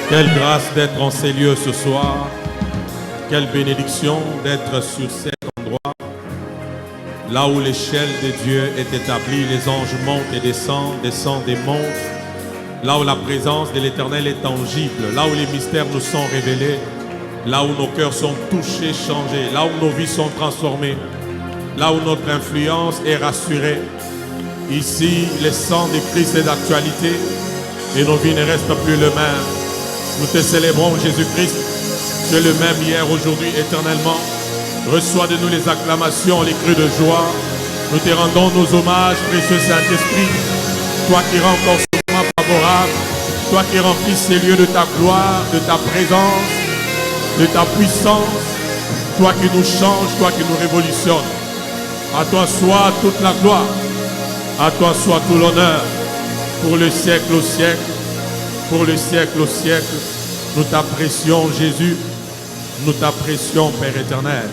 Quelle grâce d'être en ces lieux ce soir. Quelle bénédiction d'être sur cet endroit. Là où l'échelle de Dieu est établie, les anges montent et descendent, descendent et montent. Là où la présence de l'Éternel est tangible, là où les mystères nous sont révélés, là où nos cœurs sont touchés, changés, là où nos vies sont transformées, là où notre influence est rassurée. Ici, le sang de Christ est d'actualité et nos vies ne restent plus les mêmes. Nous te célébrons, Jésus-Christ. Tu es le même hier, aujourd'hui, éternellement. Reçois de nous les acclamations, les cris de joie. Nous te rendons nos hommages, précieux Saint-Esprit. Toi qui rends encore ce moment favorable. Toi qui remplis ces lieux de ta gloire, de ta présence, de ta puissance. Toi qui nous changes, toi qui nous révolutionnes. À toi soit toute la gloire. À toi soit tout l'honneur. Pour le siècle au siècle. Pour le siècle au siècle. Nous t'apprécions, Jésus. Nous t'apprécions, Père éternel.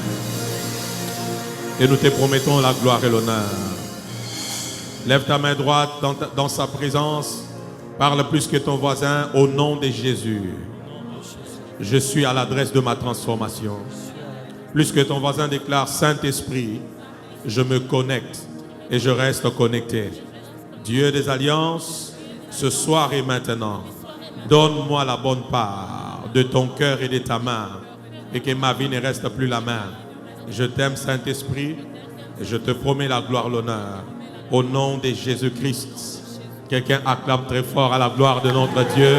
Et nous te promettons la gloire et l'honneur. Lève ta main droite dans sa présence. Parle plus que ton voisin au nom de Jésus. Je suis à l'adresse de ma transformation. Plus que ton voisin déclare, Saint-Esprit, je me connecte et je reste connecté. Dieu des alliances, ce soir et maintenant, donne-moi la bonne part de ton cœur et de ta main et que ma vie ne reste plus la même. Je t'aime, Saint-Esprit, et je te promets la gloire, l'honneur. Au nom de Jésus-Christ. Quelqu'un acclame très fort à la gloire de notre Dieu.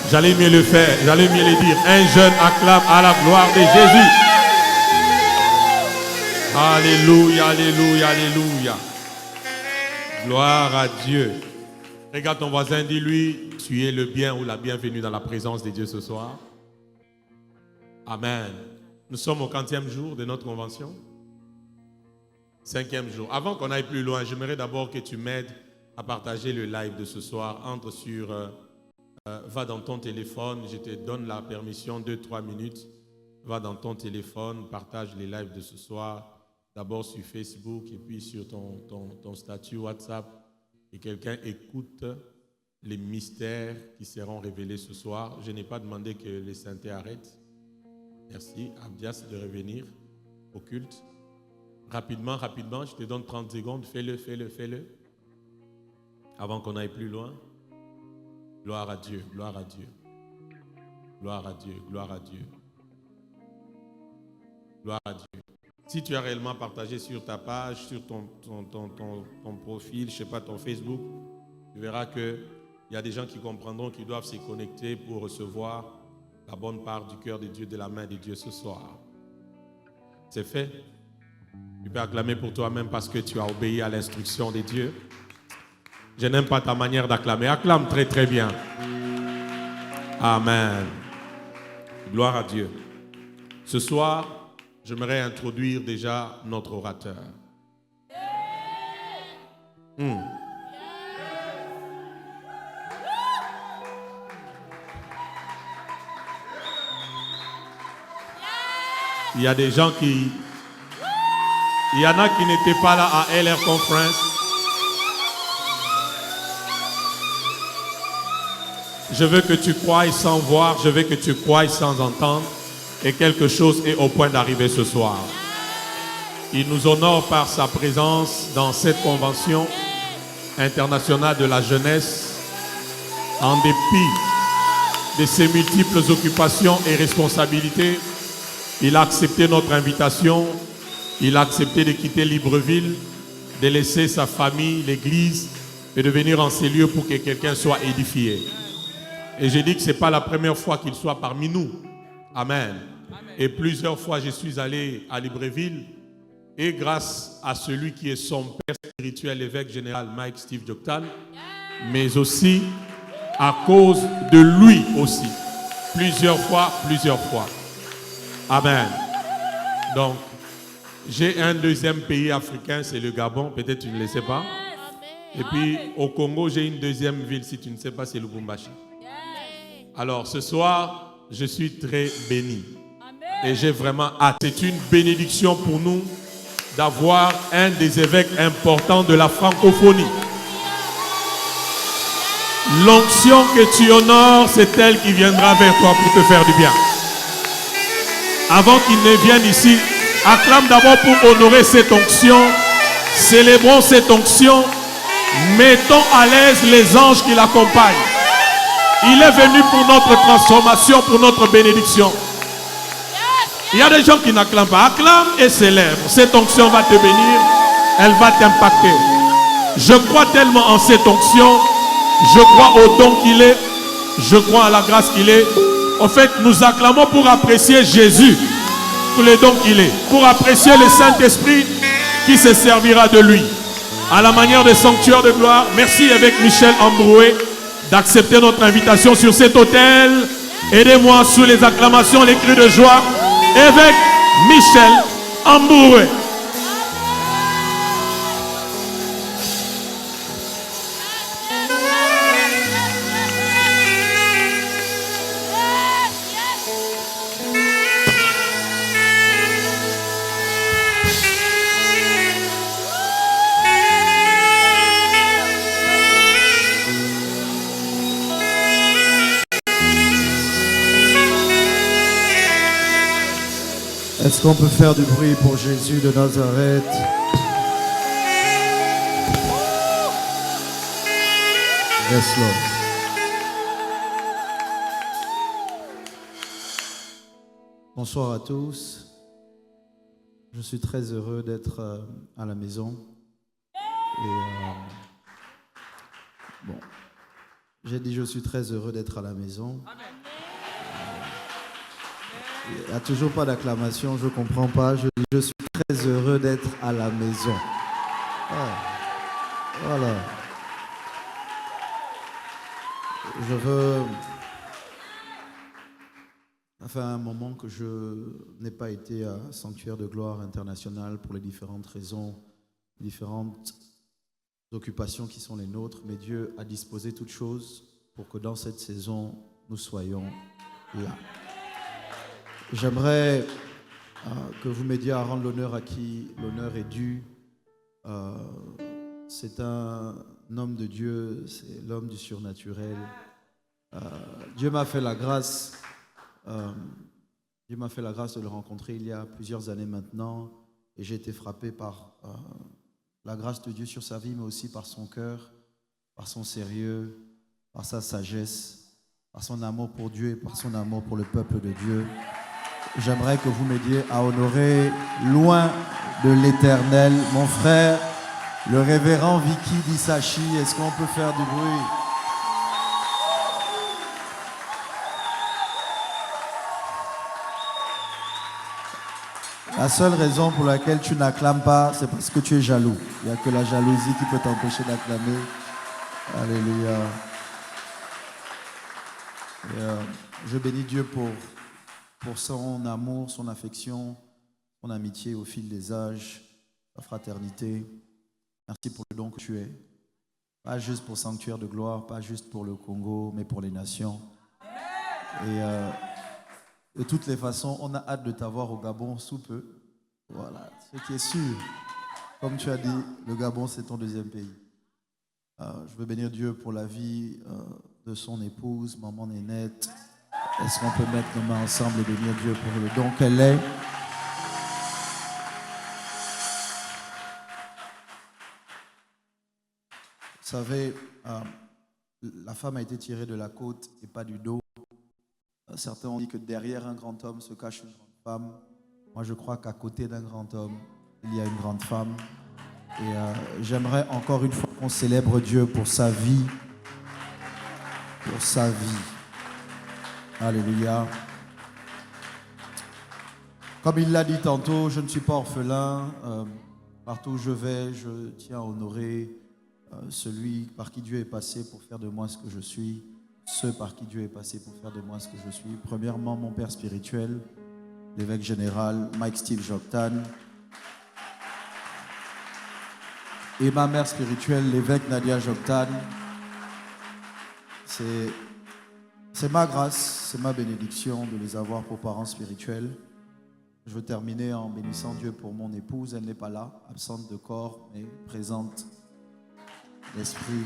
J'allais mieux le faire, j'allais mieux le dire. Un jeune acclame à la gloire de Jésus. Alléluia, alléluia, alléluia. Gloire à Dieu. Regarde ton voisin, dis-lui, tu es le bien ou la bienvenue dans la présence de Dieu ce soir. Amen. Nous sommes au 40e jour de notre convention. 5e jour. Avant qu'on aille plus loin, j'aimerais d'abord que tu m'aides à partager le live de ce soir. Entre sur, va dans ton téléphone, je te donne la permission, 2-3 minutes. Va dans ton téléphone, partage les lives de ce soir. D'abord sur Facebook et puis sur ton statut WhatsApp. Et quelqu'un écoute les mystères qui seront révélés ce soir. Je n'ai pas demandé que les synthés arrêtent. Merci, Abdias, de revenir au culte. Rapidement, rapidement, je te donne 30 secondes. Fais-le, fais-le, fais-le. Avant qu'on aille plus loin. Gloire à Dieu, gloire à Dieu. Gloire à Dieu, gloire à Dieu. Gloire à Dieu. Si tu as réellement partagé sur ta page, sur ton profil, je ne sais pas, ton Facebook, tu verras qu'il y a des gens qui comprendront qu'ils doivent se connecter pour recevoir la bonne part du cœur de Dieu, de la main de Dieu ce soir. C'est fait. Tu peux acclamer pour toi-même parce que tu as obéi à l'instruction de Dieu. Je n'aime pas ta manière d'acclamer. Acclame très très bien. Amen. Gloire à Dieu. Ce soir, j'aimerais introduire déjà notre orateur. Il y a des gens qui... Il y en a qui n'étaient pas là à LR Conference. Je veux que tu croies sans voir, je veux que tu croies sans entendre. Et quelque chose est au point d'arriver ce soir. Il nous honore par sa présence dans cette convention internationale de la jeunesse. En dépit de ses multiples occupations et responsabilités, il a accepté notre invitation. Il a accepté de quitter Libreville, de laisser sa famille, l'église et de venir en ces lieux pour que quelqu'un soit édifié. Et j'ai dit que ce n'est pas la première fois qu'il soit parmi nous. Amen. Et plusieurs fois, je suis allé à Libreville et grâce à celui qui est son père spirituel, l'évêque général Mike Steve Joktan, mais aussi à cause de lui aussi. Plusieurs fois. Amen. Donc, j'ai un deuxième pays africain, c'est le Gabon. Peut-être tu ne le sais pas. Et puis, au Congo, j'ai une deuxième ville, si tu ne sais pas, c'est Lubumbashi. Alors, ce soir, je suis très béni. Et j'ai vraiment hâte. C'est une bénédiction pour nous d'avoir un des évêques importants de la francophonie. L'onction que tu honores, c'est elle qui viendra vers toi pour te faire du bien. Avant qu'il ne vienne ici, acclame d'abord pour honorer cette onction. Célébrons cette onction. Mettons à l'aise les anges qui l'accompagnent. Il est venu pour notre transformation, pour notre bénédiction. Il y a des gens qui n'acclament pas. Acclame et célèbre. Cette onction va te bénir. Elle va t'impacter. Je crois tellement en cette onction. Je crois au don qu'il est. Je crois à la grâce qu'il est. En fait, nous acclamons pour apprécier Jésus, pour les dons qu'il est. Pour apprécier le Saint-Esprit qui se servira de lui. À la manière de sanctuaire de gloire. Merci avec Michel Ambroué d'accepter notre invitation sur cet autel. Aidez-moi sous les acclamations, les cris de joie. Avec Michel Ambroué. Est-ce qu'on peut faire du bruit pour Jésus de Nazareth? Yes, Lord. Bonsoir à tous. Je suis très heureux d'être à la maison. Et bon, j'ai dit je suis très heureux d'être à la maison. Il n'y a toujours pas d'acclamation, je ne comprends pas. Je suis très heureux d'être à la maison. Voilà. Je veux... Ça fait un moment que je n'ai pas été à Sanctuaire de Gloire International pour les différentes raisons, différentes occupations qui sont les nôtres. Mais Dieu a disposé toutes choses pour que dans cette saison, nous soyons là. J'aimerais que vous m'aidiez à rendre l'honneur à qui l'honneur est dû. C'est un homme de Dieu, c'est l'homme du surnaturel. Dieu m'a fait la grâce. Dieu m'a fait la grâce de le rencontrer il y a plusieurs années maintenant. Et j'ai été frappé par la grâce de Dieu sur sa vie, mais aussi par son cœur, par son sérieux, par sa sagesse, par son amour pour Dieu et par son amour pour le peuple de Dieu. J'aimerais que vous m'aidiez à honorer loin de l'éternel mon frère, le révérend Vicky Disachi. Est-ce qu'on peut faire du bruit? La seule raison pour laquelle tu n'acclames pas, c'est parce que tu es jaloux. Il n'y a que la jalousie qui peut t'empêcher d'acclamer. Alléluia. Je bénis Dieu pour son amour, son affection, son amitié au fil des âges, sa fraternité. Merci pour le don que tu es. Pas juste pour Sanctuaire de Gloire, pas juste pour le Congo, mais pour les nations. Et de toutes les façons, on a hâte de t'avoir au Gabon sous peu. Voilà, ce qui est sûr. Comme tu as dit, le Gabon, c'est ton deuxième pays. Je veux bénir Dieu pour la vie de son épouse, maman Nénette. Est-ce qu'on peut mettre nos mains ensemble et bénir Dieu pour le don qu'elle est? Vous savez, la femme a été tirée de la côte et pas du dos. Certains ont dit que derrière un grand homme se cache une grande femme. Moi, je crois qu'à côté d'un grand homme, il y a une grande femme. Et j'aimerais encore une fois qu'on célèbre Dieu pour sa vie. Pour sa vie. Alléluia. Comme il l'a dit tantôt, je ne suis pas orphelin. Partout où je vais, je tiens à honorer celui par qui Dieu est passé pour faire de moi ce que je suis. Ceux par qui Dieu est passé pour faire de moi ce que je suis. Premièrement, mon père spirituel, l'évêque général Mike Steve Joktan. Et ma mère spirituelle, l'évêque Nadia Joktan. C'est ma grâce, c'est ma bénédiction de les avoir pour parents spirituels. Je veux terminer en bénissant Dieu pour mon épouse. Elle n'est pas là, absente de corps, mais présente d'esprit.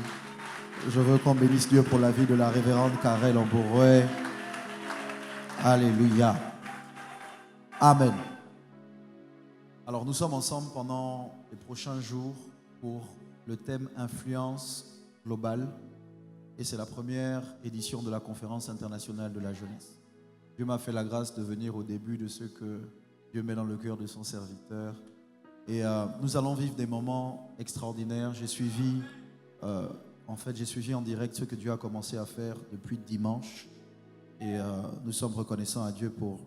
Je veux qu'on bénisse Dieu pour la vie de la révérende Karel Ambouroué. Alléluia. Amen. Alors nous sommes ensemble pendant les prochains jours pour le thème influence globale. Et c'est la première édition de la conférence internationale de la jeunesse. Dieu m'a fait la grâce de venir au début de ce que Dieu met dans le cœur de son serviteur. Et nous allons vivre des moments extraordinaires. J'ai suivi en direct ce que Dieu a commencé à faire depuis dimanche. Et nous sommes reconnaissants à Dieu pour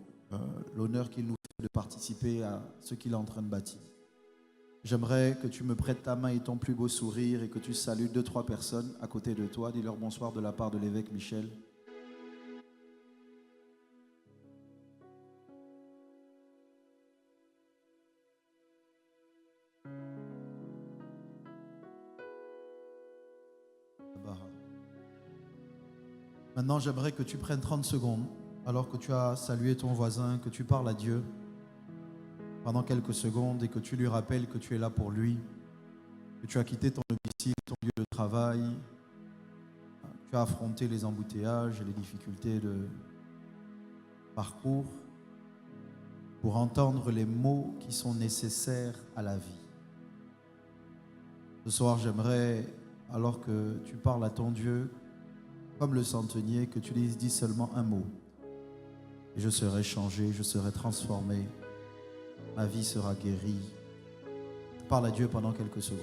l'honneur qu'il nous fait de participer à ce qu'il est en train de bâtir. J'aimerais que tu me prêtes ta main et ton plus beau sourire et que tu salues 2-3 personnes à côté de toi. Dis-leur bonsoir de la part de l'évêque Michel. Maintenant, j'aimerais que tu prennes 30 secondes, alors que tu as salué ton voisin, que tu parles à Dieu pendant quelques secondes et que tu lui rappelles que tu es là pour lui, que tu as quitté ton domicile, ton lieu de travail, tu as affronté les embouteillages et les difficultés de parcours pour entendre les mots qui sont nécessaires à la vie. Ce soir, j'aimerais, alors que tu parles à ton Dieu, comme le centenier, que tu lui dis seulement un mot. Et je serai changé, je serai transformé. Ma vie sera guérie. Parle à Dieu pendant quelques secondes.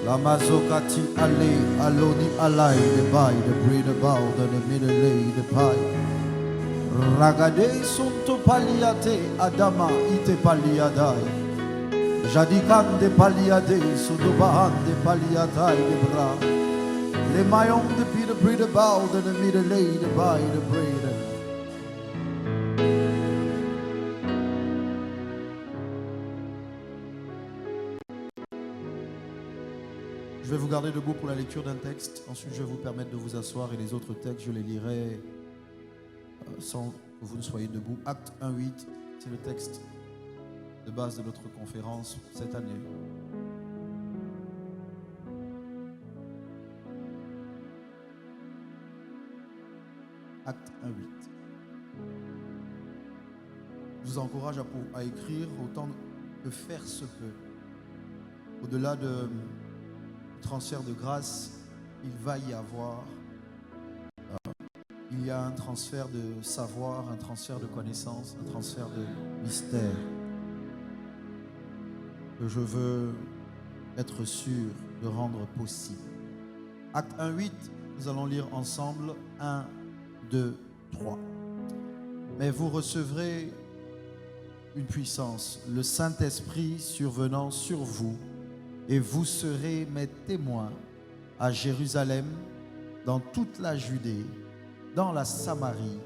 La mazokati ale aloni alai de bai de breed about the middle lay the pie ragade sunto paliate adama ite paliadai jadikan de paliade sudobahan de paliatai de bra le mayon de breed about the middle lay the bai the breed. Je vais vous garder debout pour la lecture d'un texte. Ensuite, je vais vous permettre de vous asseoir et les autres textes, je les lirai sans que vous ne soyez debout. Acte 1:8, c'est le texte de base de notre conférence pour cette année. Acte 1:8. Je vous encourage à écrire autant que faire se peut. Au-delà de transfert de grâce, il va y avoir il y a un transfert de savoir, un transfert de connaissance, un transfert de mystère que je veux être sûr de rendre possible. Acte 1:8, nous allons lire ensemble 1, 2, 3. Mais vous recevrez une puissance, le Saint-Esprit survenant sur vous, et vous serez mes témoins à Jérusalem, dans toute la Judée, dans la Samarie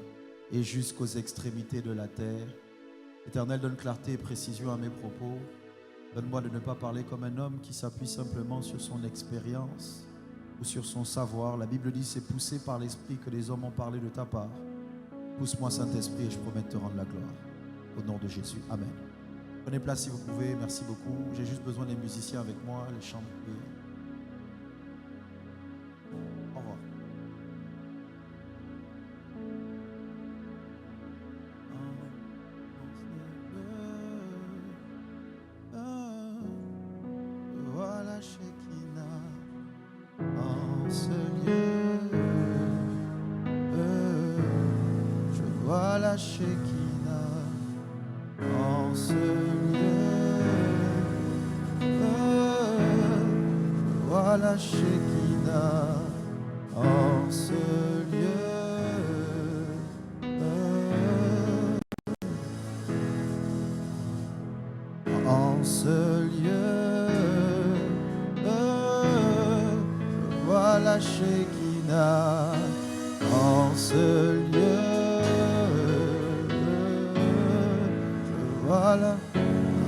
et jusqu'aux extrémités de la terre. Éternel, donne clarté et précision à mes propos. Donne-moi de ne pas parler comme un homme qui s'appuie simplement sur son expérience ou sur son savoir. La Bible dit, c'est poussé par l'Esprit que les hommes ont parlé de ta part. Pousse-moi, Saint-Esprit, et je promets de te rendre la gloire. Au nom de Jésus. Amen. Prenez place si vous pouvez, merci beaucoup. J'ai juste besoin des musiciens avec moi, les chants. Au revoir. Voilà Shekinah en ce lieu. Je vois la Shekinah en ce lieu, voilà Shekinah en ce lieu, en en ce lieu. Je vois la Shekinah en ce lieu. Je vois la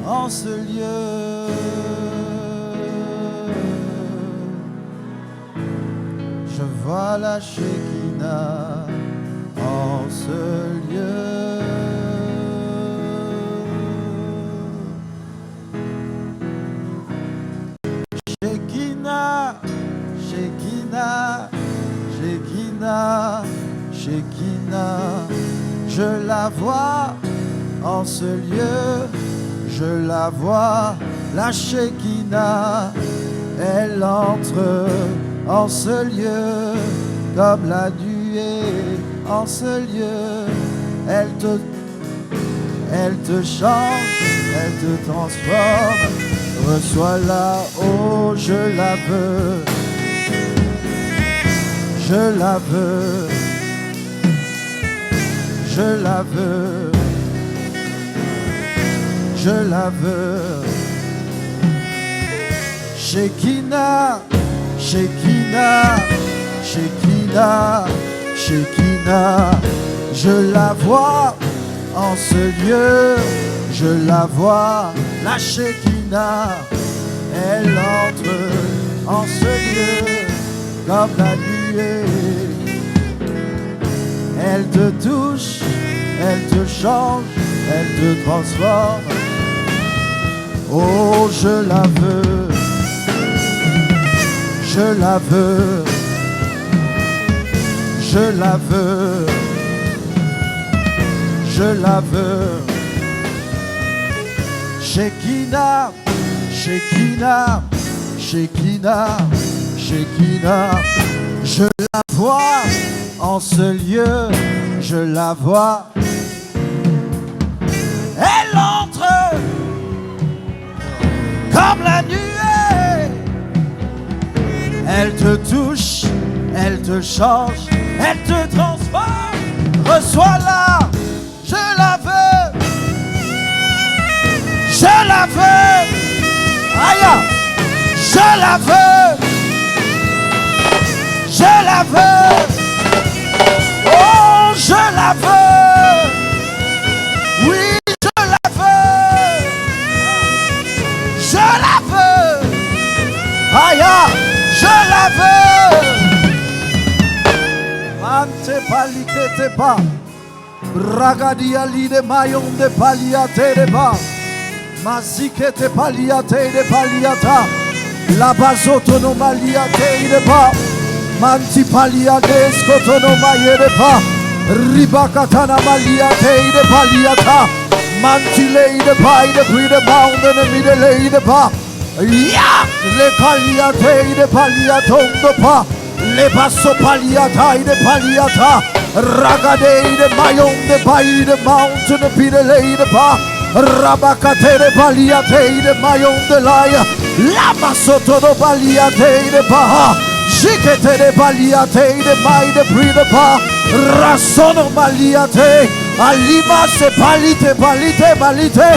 en ce lieu. Je vois la Shekinah en ce lieu. Shekinah, Shekinah, Shekinah, Shekinah, je la vois en ce lieu, je la vois, la Shekinah, elle entre en ce lieu, comme la nuée en ce lieu, elle te change, elle te transforme. Reçois-la, oh, je la veux, je la veux, je la veux, je la veux. Shekinah, Shekinah, Shekinah, Shekinah, je la vois en ce lieu, je la vois, la Shekinah, elle entre en ce lieu comme la nuée. Elle te touche, elle te change, elle te transforme. Oh, je la veux, je la veux, je la veux, je la veux. Shekinah, Shekinah, Shekinah, Shekinah, je la vois en ce lieu, je la vois. Elle entre comme la nuée. Elle te touche, elle te change, elle te transforme. Reçois-la, je la veux. Je la veux, aïe, je la veux, je la veux, oh, je la veux, oui, je la veux, je la veux, aïe, je la veux. Mante palikete pa, ragadia lide mayon de paliate de ba. Mazikete paliate de paliata, la bazotono maliate de pa, manti paliate scotono maye de pa, ribakatana maliate de paliata, manti lei de pa de pri de mountain de mide lei de pa, ya le paliate de paliaton de pa, le basso paliata de paliata, ragade de mayon de pa de mountain de pide lei de pa. Rabakate de baliate de mayon de laia, lama soto de baliate de baha, jikete de baliate de mai de pri de pa, rasono baliate, alima se palite balite balite,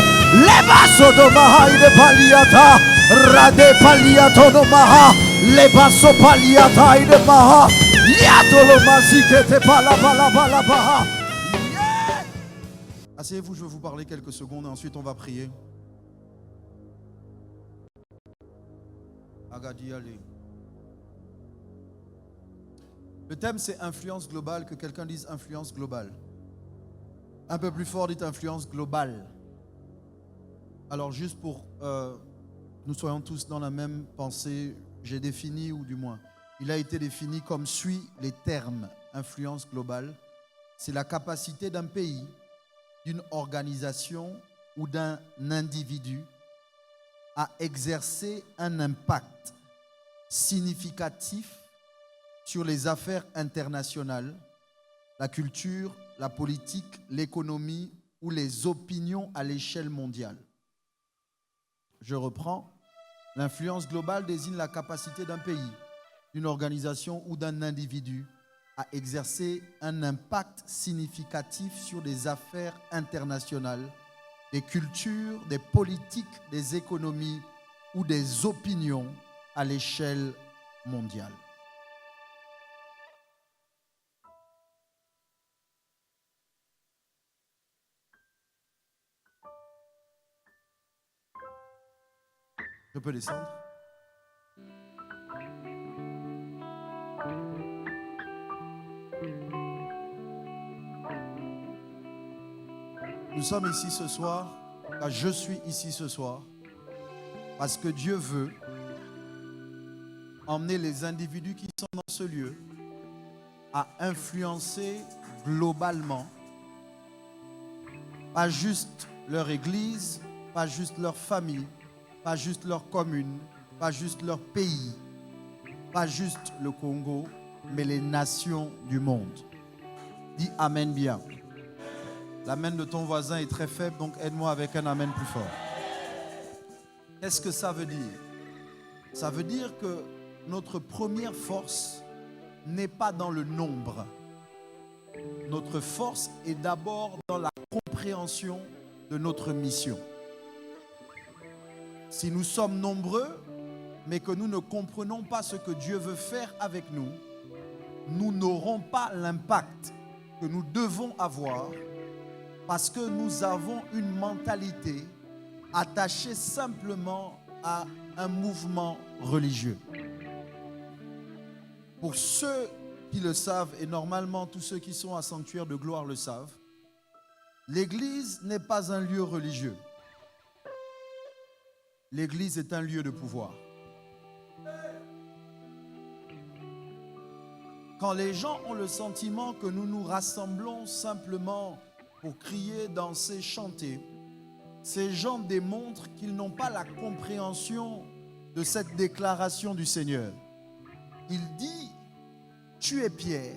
lema soto mahai de baliata, rade baliato no maha, le basso baliata de maha, yatolo mazikete bala bala bala baha. Asseyez-vous, je vais vous parler quelques secondes et ensuite on va prier. Agadi Ali. Le thème c'est influence globale, que quelqu'un dise influence globale. Un peu plus fort, dites influence globale. Alors juste pour nous soyons tous dans la même pensée, j'ai défini, ou du moins, il a été défini comme suit les termes. Influence globale, c'est la capacité d'un pays, d'une organisation ou d'un individu à exercer un impact significatif sur les affaires internationales, la culture, la politique, l'économie ou les opinions à l'échelle mondiale. Je reprends. L'influence globale désigne la capacité d'un pays, d'une organisation ou d'un individu à exercer un impact significatif sur les affaires internationales, des cultures, des politiques, des économies ou des opinions à l'échelle mondiale. Je peux descendre? Nous sommes ici ce soir, car je suis ici ce soir, parce que Dieu veut emmener les individus qui sont dans ce lieu à influencer globalement, pas juste leur église, pas juste leur famille, pas juste leur commune, pas juste leur pays, pas juste le Congo, mais les nations du monde. Dis Amen bien. L'amen de ton voisin est très faible, donc aide-moi avec un amen plus fort. Qu'est-ce que ça veut dire? Ça veut dire que notre première force n'est pas dans le nombre. Notre force est d'abord dans la compréhension de notre mission. Si nous sommes nombreux, mais que nous ne comprenons pas ce que Dieu veut faire avec nous, nous n'aurons pas l'impact que nous devons avoir parce que nous avons une mentalité attachée simplement à un mouvement religieux. Pour ceux qui le savent, et normalement tous ceux qui sont à Sanctuaire de Gloire le savent, l'Église n'est pas un lieu religieux. L'Église est un lieu de pouvoir. Quand les gens ont le sentiment que nous nous rassemblons simplement pour crier, danser, chanter, ces gens démontrent qu'ils n'ont pas la compréhension de cette déclaration du Seigneur. Il dit, tu es Pierre,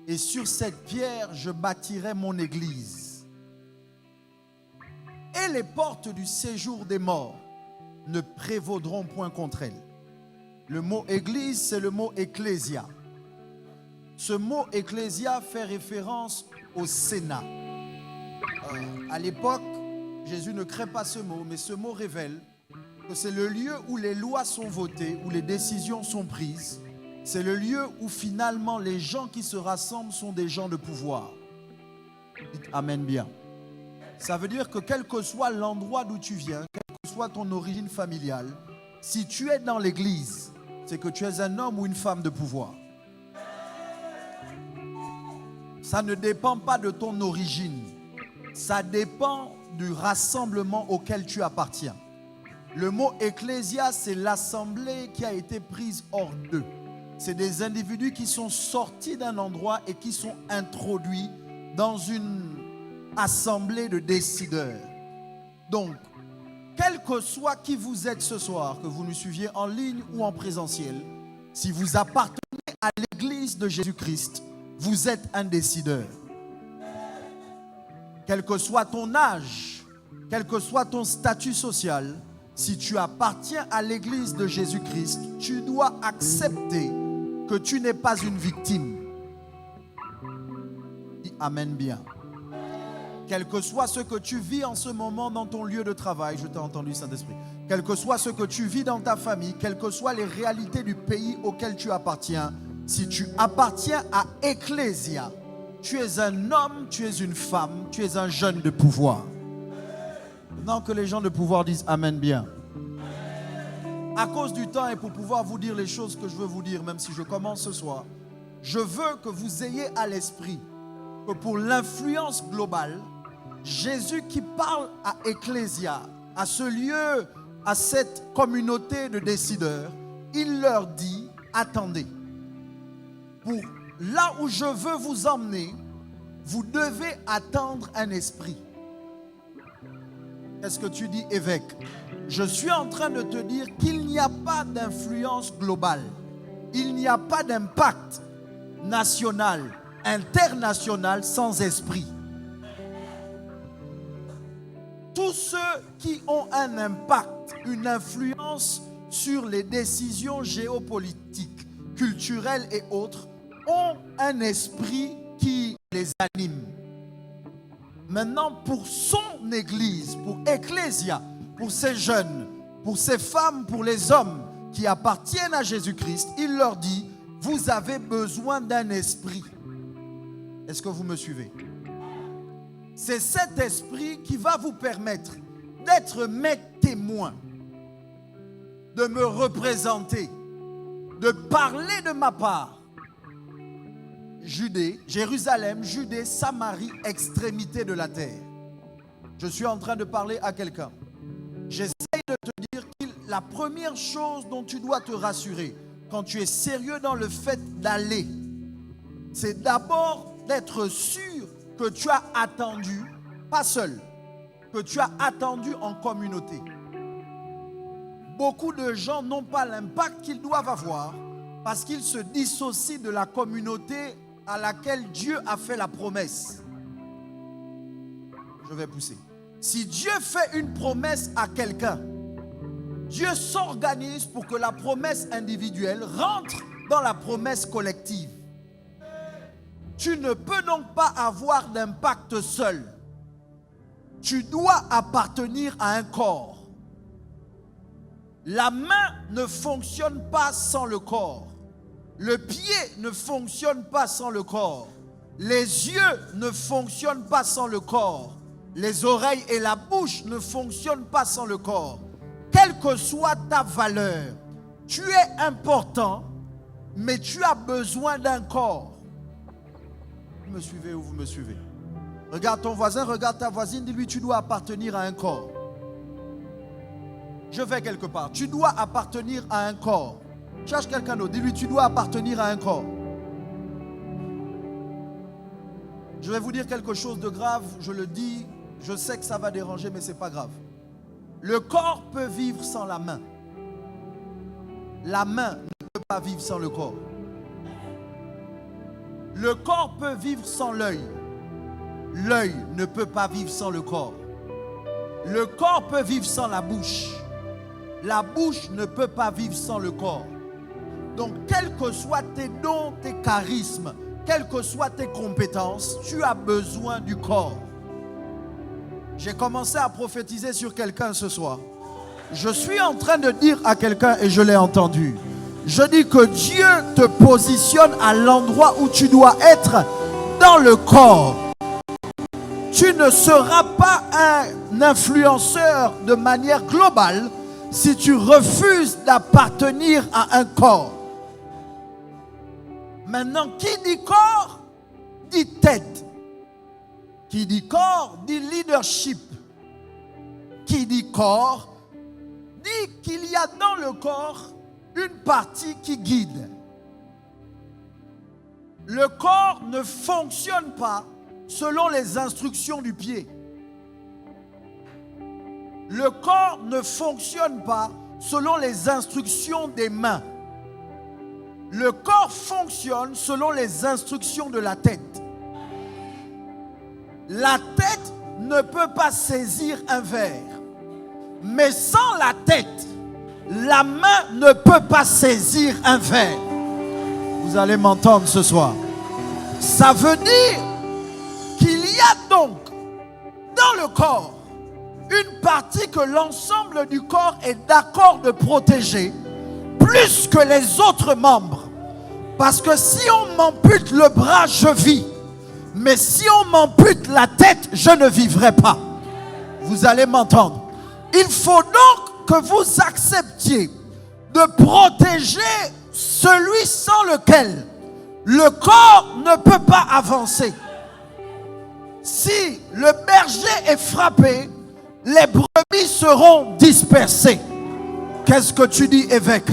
et sur cette pierre, je bâtirai mon église. Et les portes du séjour des morts ne prévaudront point contre elle. Le mot église, c'est le mot ecclésia. Ce mot ecclésia fait référence au Sénat. À l'époque, Jésus ne crée pas ce mot, mais ce mot révèle que c'est le lieu où les lois sont votées, où les décisions sont prises. C'est le lieu où finalement les gens qui se rassemblent sont des gens de pouvoir. Dites Amen bien. Ça veut dire que quel que soit l'endroit d'où tu viens, quelle que soit ton origine familiale, si tu es dans l'église, c'est que tu es un homme ou une femme de pouvoir. Ça ne dépend pas de ton origine. Ça dépend du rassemblement auquel tu appartiens. Le mot ecclésia, c'est l'assemblée qui a été prise hors d'eux. C'est des individus qui sont sortis d'un endroit et qui sont introduits dans une assemblée de décideurs. Donc, quel que soit qui vous êtes ce soir, que vous nous suiviez en ligne ou en présentiel, si vous appartenez à l'église de Jésus-Christ, vous êtes un décideur. Quel que soit ton âge, quel que soit ton statut social, si tu appartiens à l'église de Jésus-Christ, tu dois accepter que tu n'es pas une victime. Dis Amen bien. Quel que soit ce que tu vis en ce moment dans ton lieu de travail, je t'ai entendu Saint-Esprit, quel que soit ce que tu vis dans ta famille, quelles que soient les réalités du pays auquel tu appartiens, si tu appartiens à Ecclésia, tu es un homme, tu es une femme, tu es un jeune de pouvoir. Maintenant que les gens de pouvoir disent Amen bien. À cause du temps et pour pouvoir vous dire les choses que je veux vous dire, même si je commence ce soir, je veux que vous ayez à l'esprit que pour l'influence globale, Jésus qui parle à Ecclésia, à ce lieu, à cette communauté de décideurs, il leur dit, attendez, pour là où je veux vous emmener, vous devez attendre un esprit. Qu'est-ce que tu dis, évêque? Je suis en train de te dire qu'il n'y a pas d'influence globale. Il n'y a pas d'impact national, international sans esprit. Tous ceux qui ont un impact, une influence sur les décisions géopolitiques, culturelles et autres, ont un esprit qui les anime. Maintenant, pour son église, pour Ecclésia, pour ces jeunes, pour ces femmes, pour les hommes qui appartiennent à Jésus-Christ, il leur dit, vous avez besoin d'un esprit. Est-ce que vous me suivez? C'est cet esprit qui va vous permettre d'être mes témoins, de me représenter, de parler de ma part. Judée, Jérusalem, Judée, Samarie, extrémité de la terre. Je suis en train de parler à quelqu'un. J'essaie de te dire que la première chose dont tu dois te rassurer quand tu es sérieux dans le fait d'aller, c'est d'abord d'être sûr que tu as attendu, pas seul, que tu as attendu en communauté. Beaucoup de gens n'ont pas l'impact qu'ils doivent avoir parce qu'ils se dissocient de la communauté à laquelle Dieu a fait la promesse. Je vais pousser. Si Dieu fait une promesse à quelqu'un, Dieu s'organise pour que la promesse individuelle rentre dans la promesse collective. Tu ne peux donc pas avoir d'impact seul. Tu dois appartenir à un corps. La main ne fonctionne pas sans le corps. Le pied ne fonctionne pas sans le corps. Les yeux ne fonctionnent pas sans le corps. Les oreilles et la bouche ne fonctionnent pas sans le corps. Quelle que soit ta valeur, tu es important, mais tu as besoin d'un corps. Vous me suivez ou vous me suivez? Regarde ton voisin, regarde ta voisine, dis-lui tu dois appartenir à un corps. Je vais quelque part. Tu dois appartenir à un corps. Cherche quelqu'un d'autre, dis-lui tu dois appartenir à un corps. Je vais vous dire quelque chose de grave, je le dis, je sais que ça va déranger, mais ce n'est pas grave. Le corps peut vivre sans la main. La main ne peut pas vivre sans le corps. Le corps peut vivre sans l'œil. L'œil ne peut pas vivre sans le corps. Le corps peut vivre sans la bouche. La bouche ne peut pas vivre sans le corps. Donc, quels que soient tes dons, tes charismes, quelles que soient tes compétences, tu as besoin du corps. J'ai commencé à prophétiser sur quelqu'un ce soir. Je suis en train de dire à quelqu'un, et je l'ai entendu, je dis que Dieu te positionne à l'endroit où tu dois être dans le corps. Tu ne seras pas un influenceur de manière globale si tu refuses d'appartenir à un corps. Maintenant, qui dit corps, dit tête. Qui dit corps, dit leadership. Qui dit corps, dit qu'il y a dans le corps une partie qui guide. Le corps ne fonctionne pas selon les instructions du pied. Le corps ne fonctionne pas selon les instructions des mains. Le corps fonctionne selon les instructions de la tête. La tête ne peut pas saisir un verre. Mais sans la tête, la main ne peut pas saisir un verre. Vous allez m'entendre ce soir. Ça veut dire qu'il y a donc dans le corps une partie que l'ensemble du corps est d'accord de protéger plus que les autres membres. Parce que si on m'ampute le bras, je vis. Mais si on m'ampute la tête, je ne vivrai pas. Vous allez m'entendre. Il faut donc que vous acceptiez de protéger celui sans lequel le corps ne peut pas avancer. Si le berger est frappé, les brebis seront dispersées. Qu'est-ce que tu dis, évêque?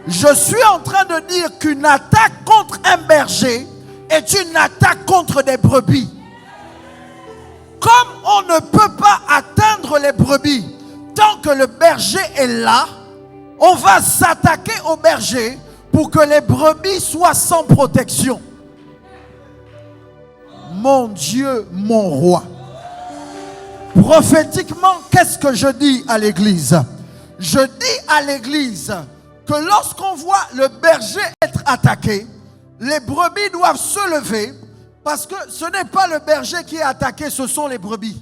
Je suis en train de dire qu'une attaque contre un berger est une attaque contre des brebis. Comme on ne peut pas atteindre les brebis tant que le berger est là, on va s'attaquer au berger pour que les brebis soient sans protection. Mon Dieu, mon roi. Prophétiquement, qu'est-ce que je dis à l'église? Je dis à l'église que lorsqu'on voit le berger être attaqué, les brebis doivent se lever Parce que ce n'est pas le berger qui est attaqué, ce sont les brebis.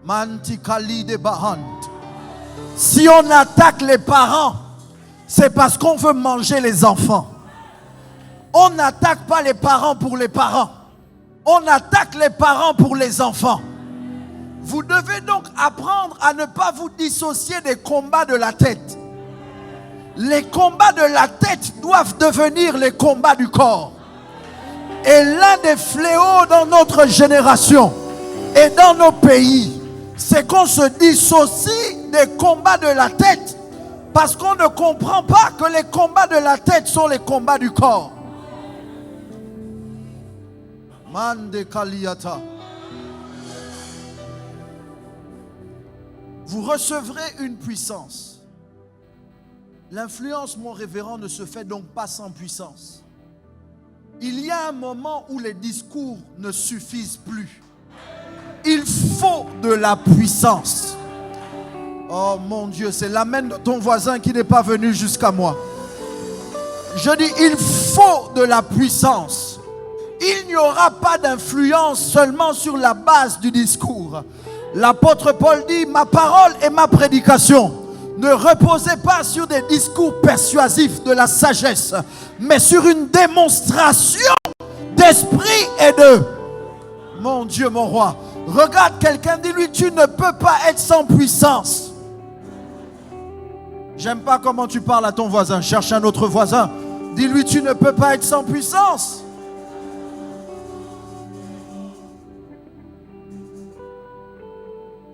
Mantikali de Bahant. Si on attaque les parents, c'est parce qu'on veut manger les enfants. On n'attaque pas les parents pour les parents. On attaque les parents pour les enfants. Vous devez donc apprendre à ne pas vous dissocier des combats de la tête. Les combats de la tête doivent devenir les combats du corps. Et l'un des fléaux dans notre génération et dans nos pays, c'est qu'on se dissocie des combats de la tête parce qu'on ne comprend pas que les combats de la tête sont les combats du corps. Mande Kaliata. Vous recevrez une puissance. L'influence, mon révérend, ne se fait donc pas sans puissance. Il y a un moment où les discours ne suffisent plus. Il faut de la puissance. Oh mon Dieu, c'est l'amen de ton voisin qui n'est pas venu jusqu'à moi. Je dis, il faut de la puissance. Il n'y aura pas d'influence seulement sur la base du discours. L'apôtre Paul dit, ma parole et ma prédication ne reposez pas sur des discours persuasifs de la sagesse, mais sur une démonstration d'esprit et de... Mon Dieu, mon roi, regarde quelqu'un, dis-lui, tu ne peux pas être sans puissance. J'aime pas comment tu parles à ton voisin, cherche un autre voisin. Dis-lui, tu ne peux pas être sans puissance.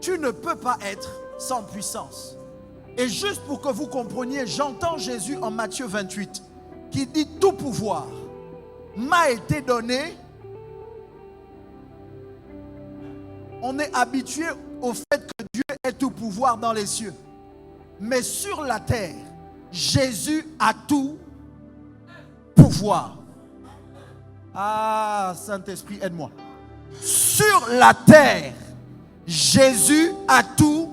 Tu ne peux pas être sans puissance. Et juste pour que vous compreniez, j'entends Jésus en Matthieu 28 qui dit tout pouvoir m'a été donné. On est habitué au fait que Dieu ait tout pouvoir dans les cieux. Mais sur la terre, Jésus a tout pouvoir. Ah, Saint-Esprit, aide-moi. Sur la terre, Jésus a tout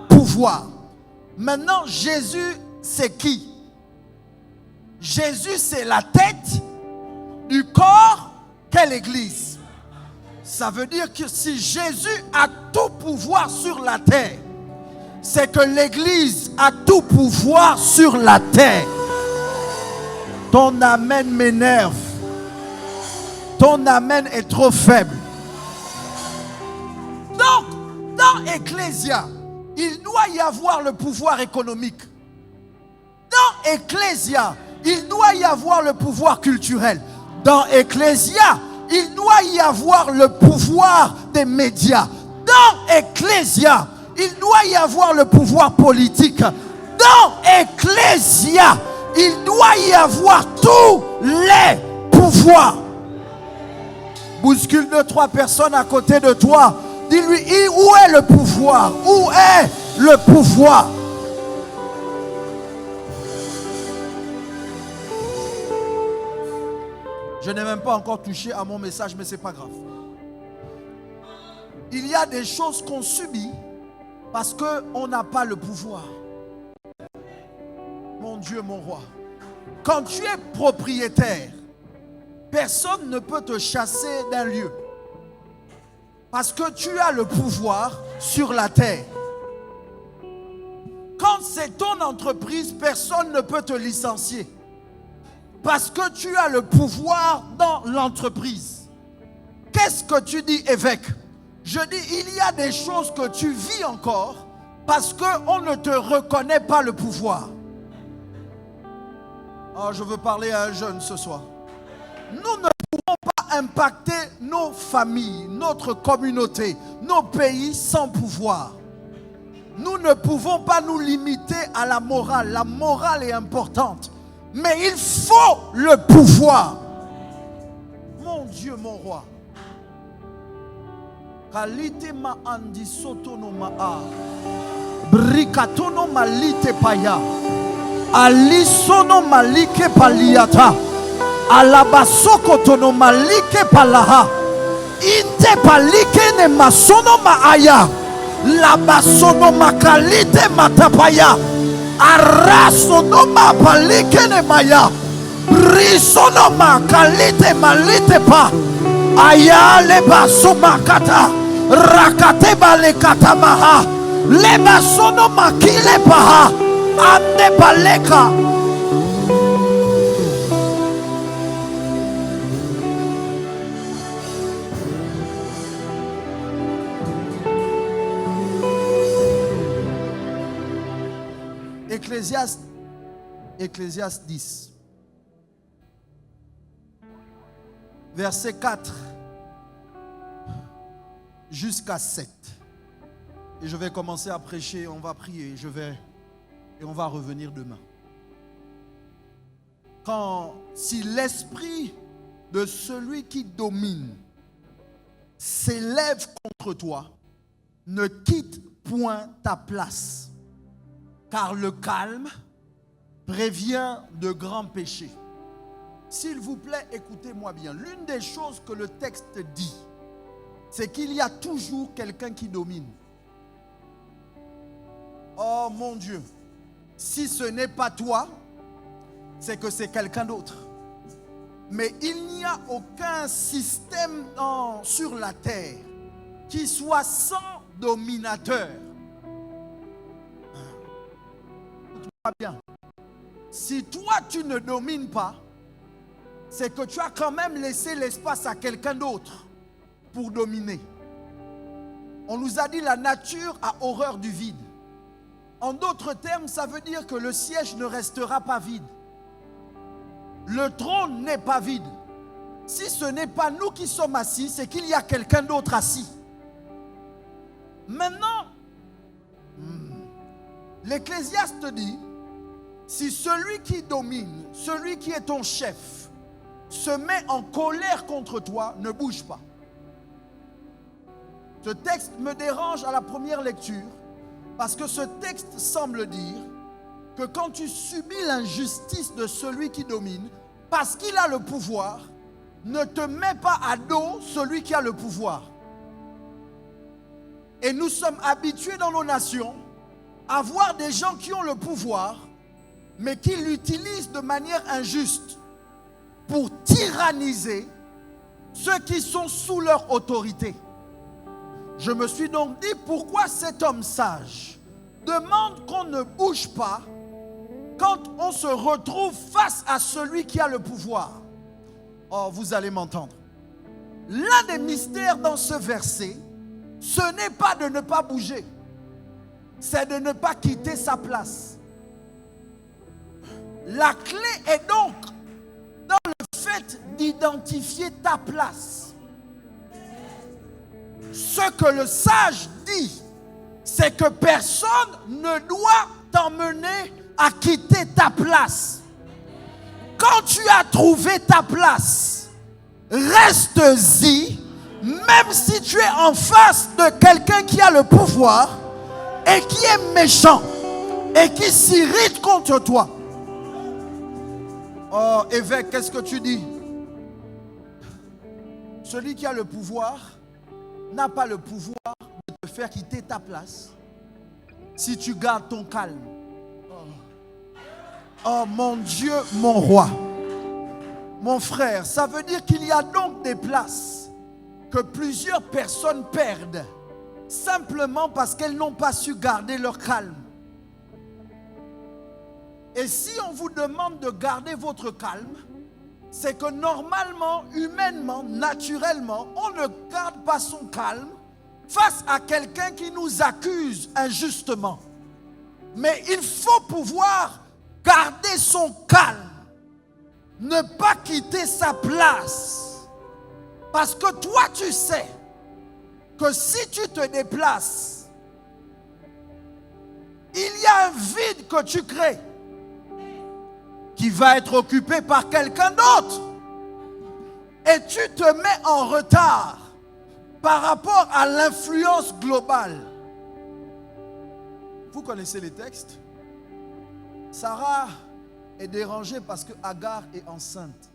pouvoir. Maintenant, Jésus, c'est qui? Jésus, c'est la tête du corps qu'est l'Église. Ça veut dire que si Jésus a tout pouvoir sur la terre, c'est que l'Église a tout pouvoir sur la terre. Ton amen m'énerve. Ton amen est trop faible. Donc, dans Ecclésia, il doit y avoir le pouvoir économique. Dans Ecclésia, il doit y avoir le pouvoir culturel. Dans Ecclésia, il doit y avoir le pouvoir des médias. Dans Ecclésia, il doit y avoir le pouvoir politique. Dans Ecclésia, il doit y avoir tous les pouvoirs. Bouscule 2-3 personnes à côté de toi. Dis-lui, où est le pouvoir? Où est le pouvoir? Je n'ai même pas encore touché à mon message, mais ce n'est pas grave. Il y a des choses qu'on subit parce qu'on n'a pas le pouvoir. Mon Dieu, mon roi. Quand tu es propriétaire, personne ne peut te chasser d'un lieu. Parce que tu as le pouvoir sur la terre. Quand c'est ton entreprise, personne ne peut te licencier. Parce que tu as le pouvoir dans l'entreprise. Qu'est-ce que tu dis, évêque? Je dis, il y a des choses que tu vis encore parce qu'on ne te reconnaît pas le pouvoir. Oh, je veux parler à un jeune ce soir. Nous ne pouvons pas impacter nos familles, notre communauté, nos pays sans pouvoir. Nous ne pouvons pas nous limiter à la morale. La morale est importante. Mais il faut le pouvoir. Mon Dieu, mon roi. Kalite ma andi soto no ma a. Brikatono malite paya. Alisono malike paliata. Alabasoko tono malike palaha. Inte palike ne masono maaya. Labasono makalite matapaya. Arasono mapalike ne maya. Brisonoma kalite malite pa. Aya leba sumakata. Rakate bale katamaha. Leba sonoma kile paha. Ande baleka. Ecclésiaste 10, verset 4 jusqu'à 7. Et je vais commencer à prêcher, on va prier, et on va revenir demain. Si l'esprit de celui qui domine s'élève contre toi, ne quitte point ta place, car le calme prévient de grands péchés. S'il vous plaît, écoutez-moi bien. L'une des choses que le texte dit, c'est qu'il y a toujours quelqu'un qui domine. Oh mon Dieu, si ce n'est pas toi, c'est que c'est quelqu'un d'autre. Mais il n'y a aucun système sur la terre qui soit sans dominateur. Écoute-moi bien. Si toi tu ne domines pas, c'est que tu as quand même laissé l'espace à quelqu'un d'autre pour dominer. On nous a dit la nature a horreur du vide. En d'autres termes, ça veut dire que le siège ne restera pas vide. Le trône n'est pas vide. Si ce n'est pas nous qui sommes assis, c'est qu'il y a quelqu'un d'autre assis. Maintenant, l'Ecclésiaste dit, si celui qui domine, celui qui est ton chef, se met en colère contre toi, ne bouge pas. Ce texte me dérange à la première lecture parce que ce texte semble dire que quand tu subis l'injustice de celui qui domine, parce qu'il a le pouvoir, ne te mets pas à dos celui qui a le pouvoir. Et nous sommes habitués dans nos nations à voir des gens qui ont le pouvoir, mais qui l'utilisent de manière injuste pour tyranniser ceux qui sont sous leur autorité. Je me suis donc dit, pourquoi cet homme sage demande qu'on ne bouge pas quand on se retrouve face à celui qui a le pouvoir? Oh, vous allez m'entendre. L'un des mystères dans ce verset, ce n'est pas de ne pas bouger, c'est de ne pas quitter sa place. La clé est donc dans le fait d'identifier ta place. Ce que le sage dit, c'est que personne ne doit t'emmener à quitter ta place. Quand tu as trouvé ta place, reste-y, même si tu es en face de quelqu'un qui a le pouvoir et qui est méchant et qui s'irrite contre toi. Oh, évêque, qu'est-ce que tu dis? Celui qui a le pouvoir n'a pas le pouvoir de te faire quitter ta place si tu gardes ton calme. Oh mon Dieu, mon roi, mon frère, ça veut dire qu'il y a donc des places que plusieurs personnes perdent simplement parce qu'elles n'ont pas su garder leur calme. Et si on vous demande de garder votre calme, c'est que normalement, humainement, naturellement, on ne garde pas son calme face à quelqu'un qui nous accuse injustement. Mais il faut pouvoir garder son calme, ne pas quitter sa place. Parce que toi, tu sais que si tu te déplaces, il y a un vide que tu crées qui va être occupé par quelqu'un d'autre. Et tu te mets en retard par rapport à l'influence globale. Vous connaissez les textes? Sarah est dérangée parce que Agar est enceinte.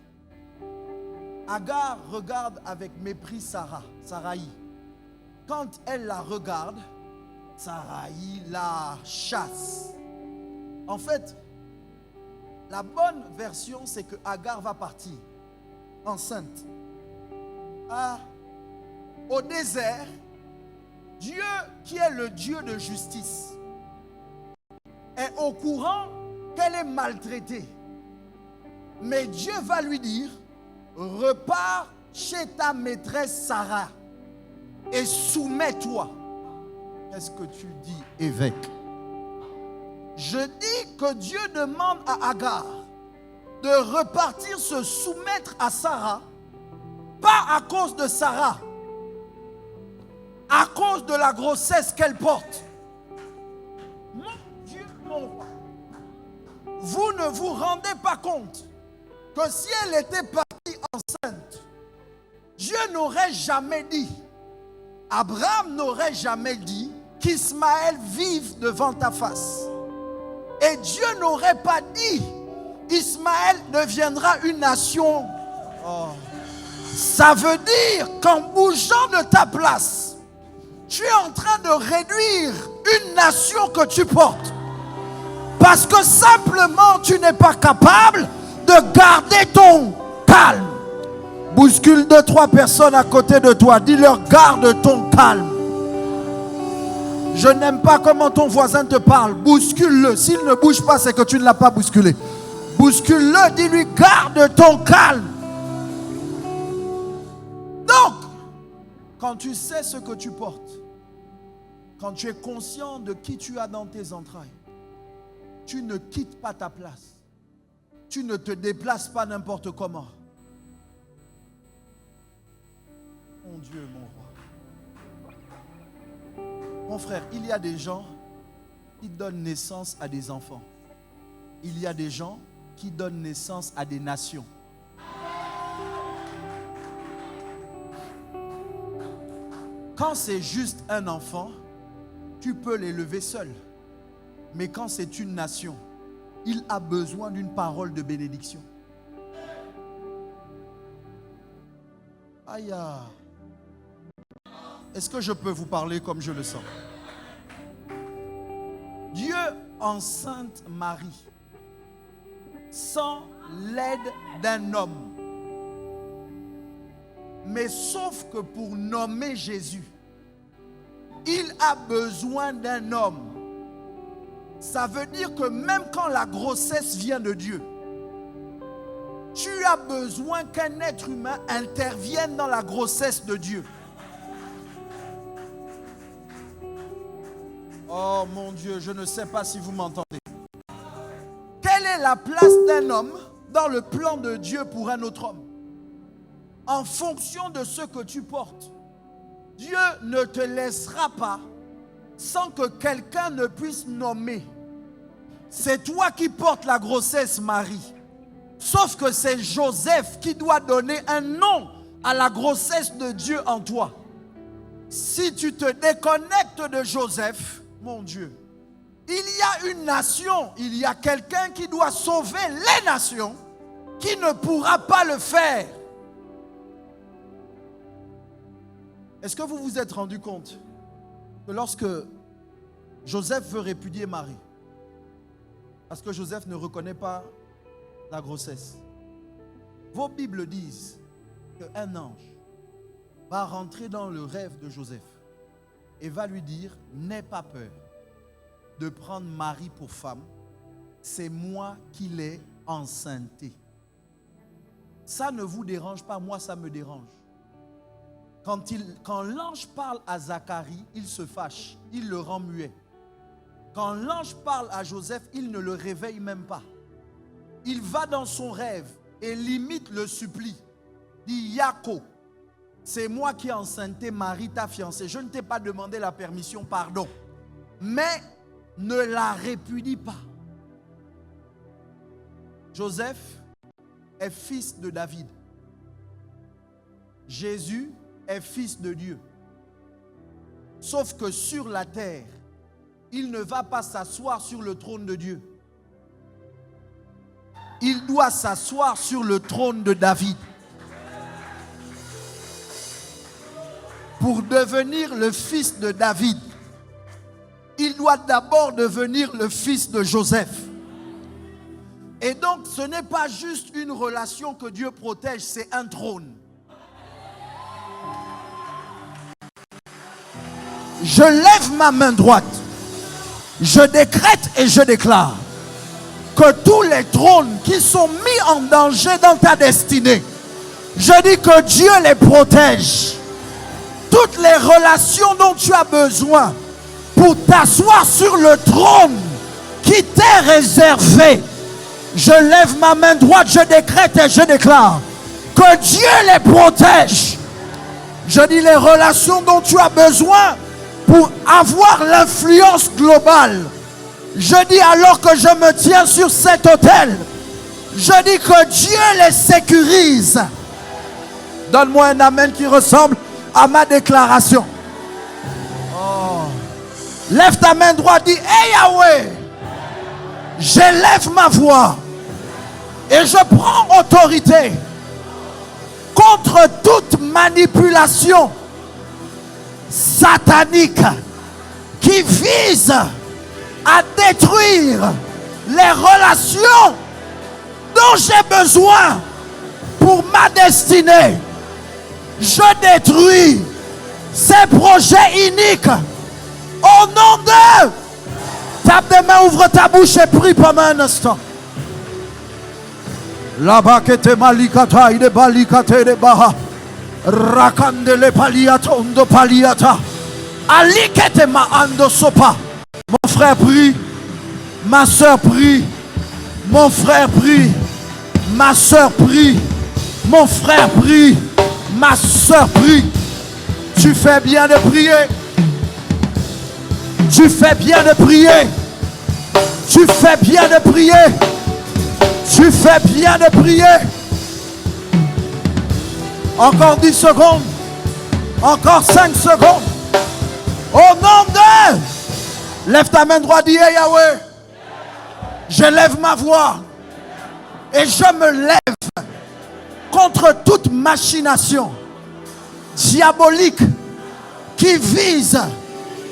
Agar regarde avec mépris Sarai. Quand elle la regarde, Sarai la chasse. En fait, La bonne version, c'est que Agar va partir enceinte. Au désert, Dieu, qui est le Dieu de justice, est au courant qu'elle est maltraitée. Mais Dieu va lui dire, repars chez ta maîtresse Sarah et soumets-toi. Qu'est-ce que tu dis, évêque? Je dis que Dieu demande à Agar de repartir se soumettre à Sarah, pas à cause de Sarah, à cause de la grossesse qu'elle porte. Mon Dieu, mon roi, vous ne vous rendez pas compte que si elle était partie enceinte, Dieu n'aurait jamais dit, Abraham n'aurait jamais dit qu'Ismaël vive devant ta face. Et Dieu n'aurait pas dit, Ismaël deviendra une nation. Ça veut dire qu'en bougeant de ta place, tu es en train de réduire une nation que tu portes. Parce que simplement tu n'es pas capable de garder ton calme. Bouscule 2-3 personnes à côté de toi. Dis-leur, garde ton calme. Je n'aime pas comment ton voisin te parle. Bouscule-le. S'il ne bouge pas, c'est que tu ne l'as pas bousculé. Bouscule-le, dis-lui, garde ton calme. Donc, quand tu sais ce que tu portes, quand tu es conscient de qui tu as dans tes entrailles, tu ne quittes pas ta place. Tu ne te déplaces pas n'importe comment. Mon Dieu, mon roi. Mon frère, il y a des gens qui donnent naissance à des enfants. Il y a des gens qui donnent naissance à des nations. Quand c'est juste un enfant, tu peux l'élever seul. Mais quand c'est une nation, il a besoin d'une parole de bénédiction. Aïe. Est-ce que je peux vous parler comme je le sens? Dieu enceinte Marie sans l'aide d'un homme. Mais sauf que pour nommer Jésus, il a besoin d'un homme. Ça veut dire que même quand la grossesse vient de Dieu, tu as besoin qu'un être humain intervienne dans la grossesse de Dieu. Oh mon Dieu, je ne sais pas si vous m'entendez. Quelle est la place d'un homme dans le plan de Dieu pour un autre homme? En fonction de ce que tu portes, Dieu ne te laissera pas sans que quelqu'un ne puisse nommer. C'est toi qui portes la grossesse, Marie. Sauf que c'est Joseph qui doit donner un nom à la grossesse de Dieu en toi. Si tu te déconnectes de Joseph, mon Dieu, il y a une nation, il y a quelqu'un qui doit sauver les nations qui ne pourra pas le faire. Est-ce que vous vous êtes rendu compte que lorsque Joseph veut répudier Marie, parce que Joseph ne reconnaît pas la grossesse, vos Bibles disent qu'un ange va rentrer dans le rêve de Joseph et va lui dire, n'aie pas peur de prendre Marie pour femme, c'est moi qui l'ai enceintée. Ça ne vous dérange pas, moi ça me dérange. Quand l'ange parle à Zacharie, il se fâche, il le rend muet. Quand l'ange parle à Joseph, il ne le réveille même pas. Il va dans son rêve et limite le supplie. Dit, Yako, c'est moi qui ai enceinté Marie, ta fiancée. Je ne t'ai pas demandé la permission, pardon. Mais ne la répudie pas. Joseph est fils de David. Jésus est fils de Dieu. Sauf que sur la terre, il ne va pas s'asseoir sur le trône de Dieu. Il doit s'asseoir sur le trône de David. Pour devenir le fils de David, il doit d'abord devenir le fils de Joseph. Et donc, ce n'est pas juste une relation que Dieu protège, c'est un trône. Je lève ma main droite. Je décrète et je déclare que tous les trônes qui sont mis en danger dans ta destinée, je dis que Dieu les protège. Toutes les relations dont tu as besoin pour t'asseoir sur le trône qui t'est réservé, je lève ma main droite, je décrète et je déclare que Dieu les protège. Je dis les relations dont tu as besoin pour avoir l'influence globale. Je dis alors que je me tiens sur cet autel, je dis que Dieu les sécurise. Donne-moi un amen qui ressemble à ma déclaration. Oh. Lève ta main droite, dis: Hey Yahweh, j'élève ma voix et je prends autorité contre toute manipulation satanique qui vise à détruire les relations dont j'ai besoin pour ma destinée. Je détruis ces projets iniques au nom de... Tape des mains, ouvre ta bouche et prie pendant un instant. Là-bas que te malikata ide balikate de baha rakande le paliata ondo paliata alikete ma ando sopa. Mon frère prie, ma soeur prie, mon frère prie, ma soeur prie, mon frère prie, ma soeur prie. Tu fais bien de prier. Tu fais bien de prier. Tu fais bien de prier. Tu fais bien de prier. Encore 10 secondes. Encore 5 secondes. Au nom de... Lève ta main droite, dis: Hey Yahweh, je lève ma voix et je me lève contre toute machination diabolique qui vise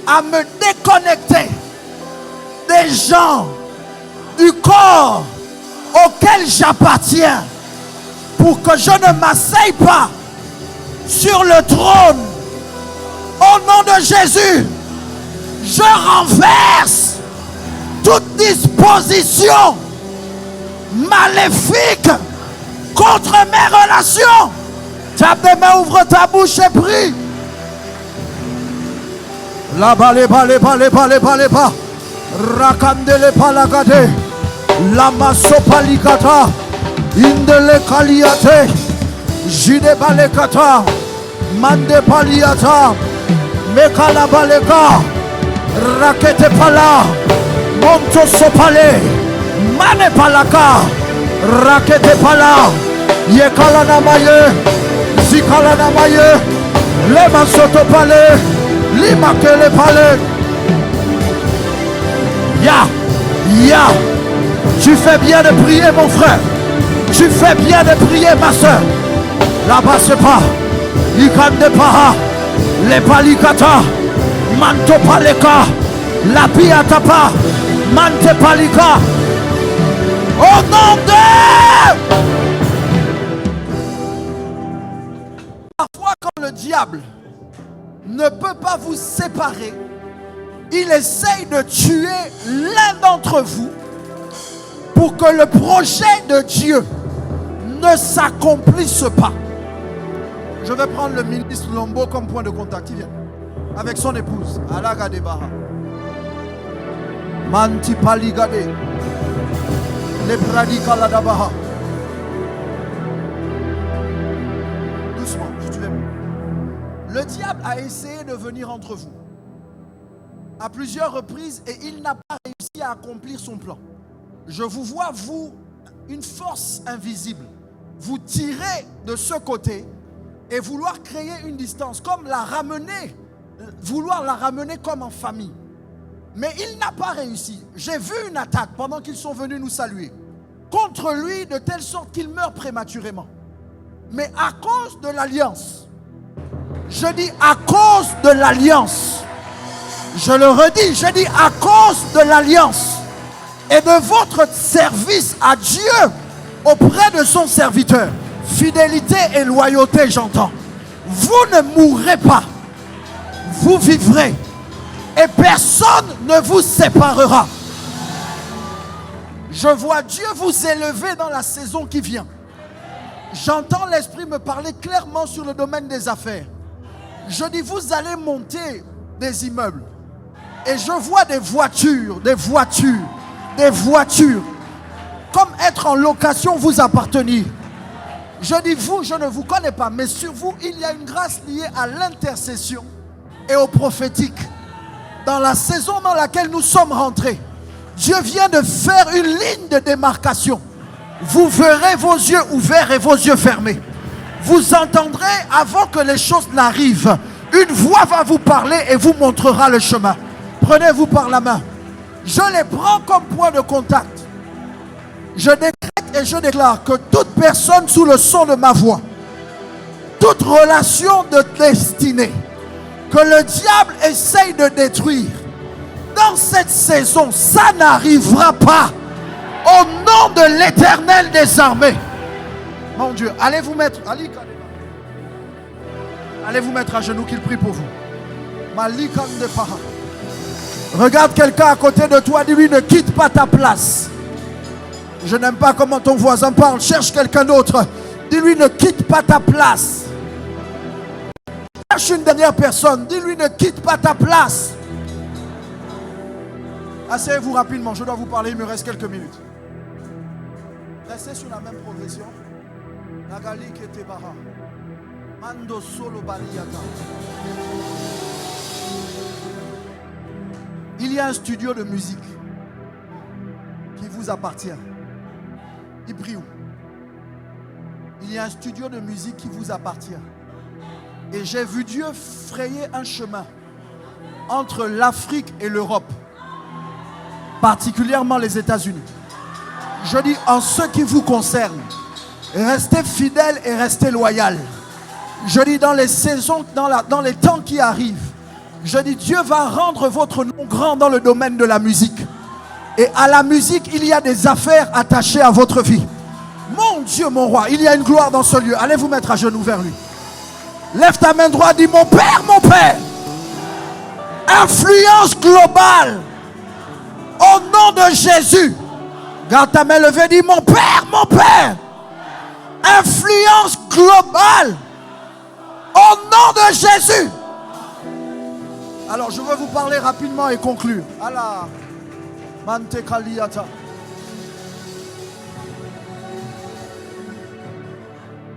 à me déconnecter des gens, du corps auquel j'appartiens, pour que je ne m'asseye pas sur le trône. Au nom de Jésus, je renverse toute disposition maléfique contre mes relations. Tape des mains, ouvre ta bouche et prie. Là-bas, les bas. Rakandele palagade. Lama sopalikata. Indele kaliate. Jide balekata. Mande paliata. Mekala baleka. Rakete pala. Monto sopale. Mane palaka. Rakete pala. Yekala namaye. Zikala namaye. Lema soto pale. Lima kele pale. Ya. Tu fais bien de prier, mon frère. Tu fais bien de prier, ma soeur. Là-bas, c'est pas. Ikande paha. Les palikata. Manto paleka. La piatapa. Mante palika. Au nom de... Parfois, quand le diable ne peut pas vous séparer, il essaye de tuer l'un d'entre vous pour que le projet de Dieu ne s'accomplisse pas. Je vais prendre le ministre Lombo comme point de contact. Il vient avec son épouse. Alaga de Baha. Manti Paligade. Lebradi Kaladabaha. Doucement, je vais. Le diable a essayé de venir entre vous à plusieurs reprises et il n'a pas réussi à accomplir son plan. Je vous vois, vous, une force invisible, vous tirer de ce côté et vouloir créer une distance, comme la ramener, vouloir la ramener comme en famille. Mais il n'a pas réussi. J'ai vu une attaque pendant qu'ils sont venus nous saluer contre lui de telle sorte qu'il meurt prématurément. Mais à cause de l'alliance, je dis à cause de l'alliance, je le redis, je dis à cause de l'alliance et de votre service à Dieu auprès de son serviteur. Fidélité et loyauté, j'entends. Vous ne mourrez pas. Vous vivrez. Et personne ne vous séparera. Je vois Dieu vous élever dans la saison qui vient. J'entends l'Esprit me parler clairement sur le domaine des affaires. Je dis, vous allez monter des immeubles. Et je vois des voitures. Comme être en location vous appartenir. Je dis, vous, je ne vous connais pas. Mais sur vous, il y a une grâce liée à l'intercession et au prophétique. Dans la saison dans laquelle nous sommes rentrés, Dieu vient de faire une ligne de démarcation. Vous verrez vos yeux ouverts et vos yeux fermés. Vous entendrez avant que les choses n'arrivent. Une voix va vous parler et vous montrera le chemin. Prenez-vous par la main. Je les prends comme point de contact. Je décrète et je déclare que toute personne sous le son de ma voix, toute relation de destinée que le diable essaye de détruire, dans cette saison, ça n'arrivera pas. Au nom de l'Éternel des armées. Mon Dieu, allez vous mettre à genoux qu'il prie pour vous. Regarde quelqu'un à côté de toi, dis-lui, ne quitte pas ta place. Je n'aime pas comment ton voisin parle, cherche quelqu'un d'autre. Dis-lui, ne quitte pas ta place. Cherche une dernière personne, dis-lui, ne quitte pas ta place. Asseyez-vous rapidement, je dois vous parler, il me reste quelques minutes. Restez sur la même progression. Nagali Ketebara. Mando Solo Baliata. Il y a un studio de musique qui vous appartient. Il brille où? Il y a un studio de musique qui vous appartient. Et j'ai vu Dieu frayer un chemin entre l'Afrique et l'Europe, particulièrement les États-Unis. Je dis, en ce qui vous concerne, restez fidèles et restez loyal. Je dis, dans les saisons, dans les temps qui arrivent, je dis, Dieu va rendre votre nom grand dans le domaine de la musique. Et à la musique, il y a des affaires attachées à votre vie. Mon Dieu, mon roi, il y a une gloire dans ce lieu. Allez vous mettre à genoux vers lui. Lève ta main droite, dis, mon Père, influence globale. Au nom de Jésus. Garde ta main levée, dis, mon Père, influence globale. Au nom de Jésus. Alors je veux vous parler rapidement et conclure. Allah. Mante Kaliata.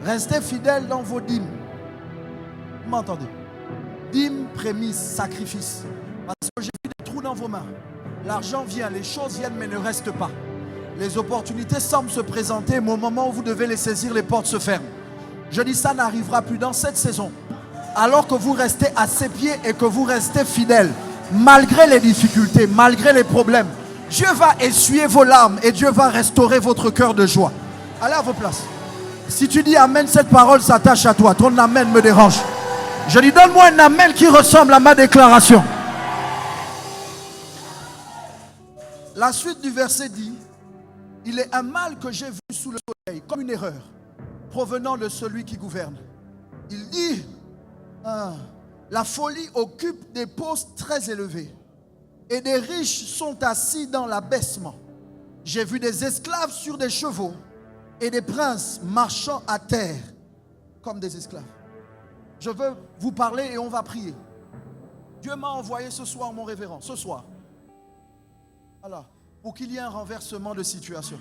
Restez fidèles dans vos dîmes. Vous m'entendez? Dîmes, prémices, sacrifices. Parce que j'ai vu des trous dans vos mains. L'argent vient, les choses viennent, mais ne restent pas. Les opportunités semblent se présenter, mais au moment où vous devez les saisir, les portes se ferment. Je dis, ça n'arrivera plus dans cette saison. Alors que vous restez à ses pieds et que vous restez fidèles, malgré les difficultés, malgré les problèmes, Dieu va essuyer vos larmes et Dieu va restaurer votre cœur de joie. Allez à vos places. Si tu dis amen, cette parole s'attache à toi. Ton amen me dérange. Je dis, donne-moi un amen qui ressemble à ma déclaration. La suite du verset dit, il est un mal que j'ai vu sous le soleil, comme une erreur, provenant de celui qui gouverne. Il dit, la folie occupe des postes très élevés et des riches sont assis dans l'abaissement. J'ai vu des esclaves sur des chevaux et des princes marchant à terre comme des esclaves. Je veux vous parler et on va prier. Dieu m'a envoyé ce soir, mon révérend, ce soir. Voilà, pour qu'il y ait un renversement de situation.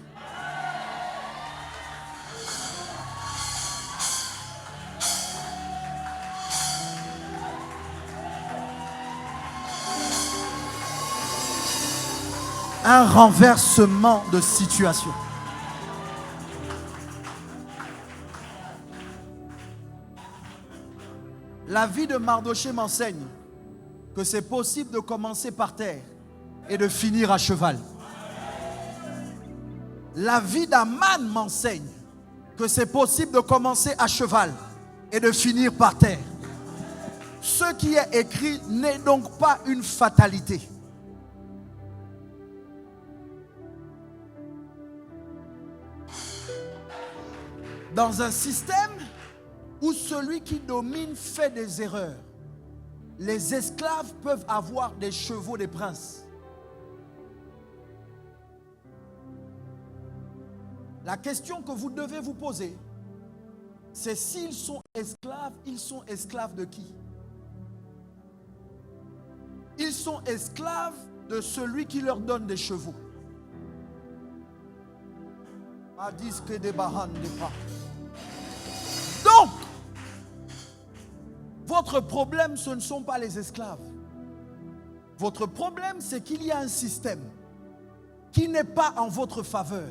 Un renversement de situation. La vie de Mardoché m'enseigne que c'est possible de commencer par terre et de finir à cheval. La vie d'Aman m'enseigne que c'est possible de commencer à cheval et de finir par terre. Ce qui est écrit n'est donc pas une fatalité. Dans un système où celui qui domine fait des erreurs, les esclaves peuvent avoir des chevaux des princes. La question que vous devez vous poser, c'est s'ils sont esclaves de qui? Ils sont esclaves de celui qui leur donne des chevaux. Donc, votre problème, ce ne sont pas les esclaves. Votre problème, c'est qu'il y a un système qui n'est pas en votre faveur.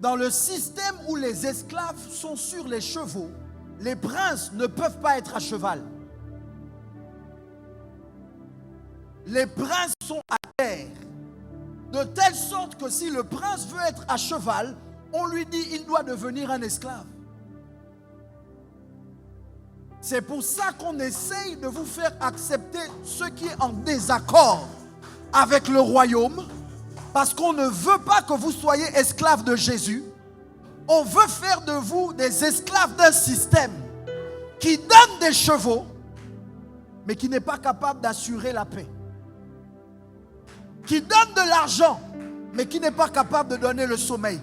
Dans le système où les esclaves sont sur les chevaux, les princes ne peuvent pas être à cheval. Les princes sont à terre. De telle sorte que si le prince veut être à cheval, on lui dit qu'il doit devenir un esclave. C'est pour ça qu'on essaye de vous faire accepter ce qui est en désaccord avec le royaume. Parce qu'on ne veut pas que vous soyez esclaves de Jésus. On veut faire de vous des esclaves d'un système qui donne des chevaux, mais qui n'est pas capable d'assurer la paix. Qui donne de l'argent, mais qui n'est pas capable de donner le sommeil.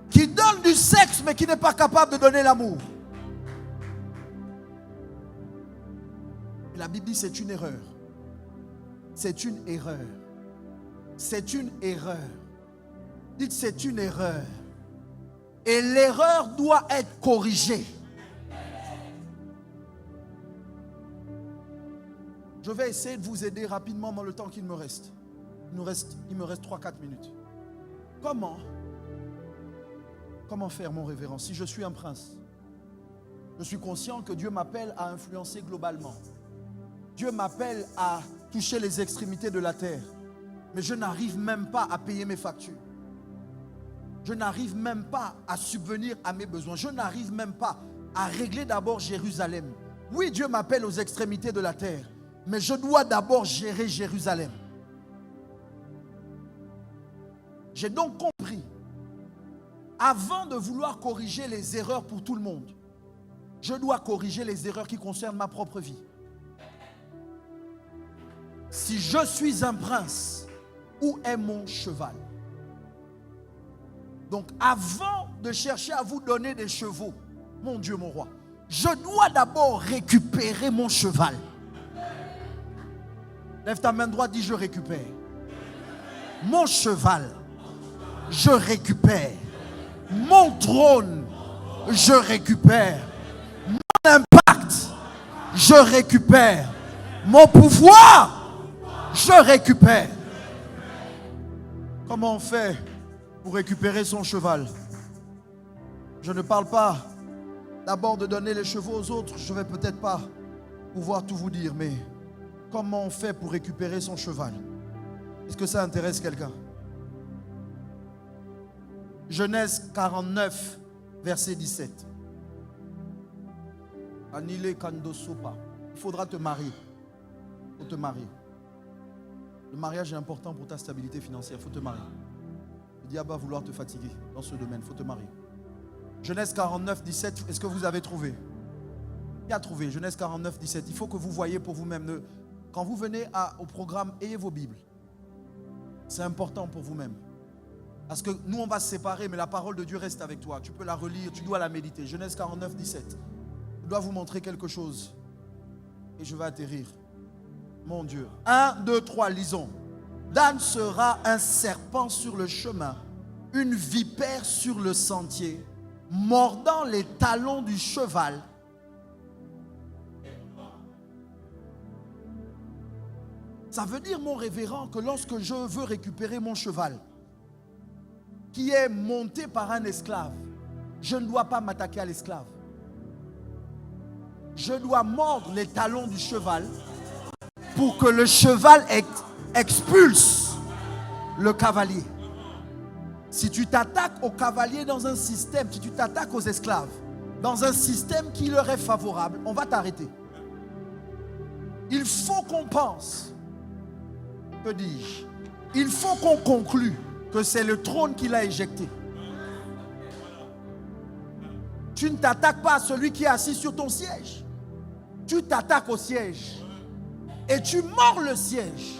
Qui donne du sexe, mais qui n'est pas capable de donner l'amour. Et la Bible dit c'est une erreur. C'est une erreur. C'est une erreur. Dites c'est une erreur. Et l'erreur doit être corrigée. Je vais essayer de vous aider rapidement dans le temps qu'il me reste. Il me reste 3-4 minutes. Comment faire, mon révérend, si je suis un prince? Je suis conscient que Dieu m'appelle à influencer globalement. Dieu m'appelle à toucher les extrémités de la terre. Mais je n'arrive même pas à payer mes factures. Je n'arrive même pas à subvenir à mes besoins. Je n'arrive même pas à régler d'abord Jérusalem. Oui, Dieu m'appelle aux extrémités de la terre. Mais je dois d'abord gérer Jérusalem. J'ai donc compris, avant de vouloir corriger les erreurs pour tout le monde, je dois corriger les erreurs qui concernent ma propre vie. Si je suis un prince, où est mon cheval? Donc avant de chercher à vous donner des chevaux, mon Dieu, mon roi, je dois d'abord récupérer mon cheval. Lève ta main droite, dis je récupère. Mon cheval, je récupère. Mon trône, je récupère. Mon impact, je récupère. Mon pouvoir, je récupère. Comment on fait pour récupérer son cheval? Je ne parle pas d'abord de donner les chevaux aux autres. Je ne vais peut-être pas pouvoir tout vous dire, mais comment on fait pour récupérer son cheval? Est-ce que ça intéresse quelqu'un? Genèse 49, verset 17. Anile Kandosopa. Il faudra te marier. Il faut te marier. Le mariage est important pour ta stabilité financière. Il faut te marier. Le diable va vouloir te fatiguer dans ce domaine. Il faut te marier. Genèse 49, 17. Est-ce que vous avez trouvé? Qui a trouvé? Genèse 49, 17. Il faut que vous voyez pour vous-même. Quand vous venez au programme, ayez vos Bibles. C'est important pour vous-même. Parce que nous, on va se séparer, mais la parole de Dieu reste avec toi. Tu peux la relire, tu dois la méditer. Genèse 49, 17. Je dois vous montrer quelque chose. Et je vais atterrir. Mon Dieu. 1, 2, 3, lisons. Dan sera un serpent sur le chemin, une vipère sur le sentier, mordant les talons du cheval. Ça veut dire, mon révérend, que lorsque je veux récupérer mon cheval, qui est monté par un esclave, je ne dois pas m'attaquer à l'esclave. Je dois mordre les talons du cheval pour que le cheval expulse le cavalier. Si tu t'attaques au cavalier dans un système, si tu t'attaques aux esclaves, dans un système qui leur est favorable, on va t'arrêter. Il faut qu'on pense, que dis-je, il faut qu'on conclue que c'est le trône qui l'a éjecté. Tu ne t'attaques pas à celui qui est assis sur ton siège. Tu t'attaques au siège. Et tu mords le siège.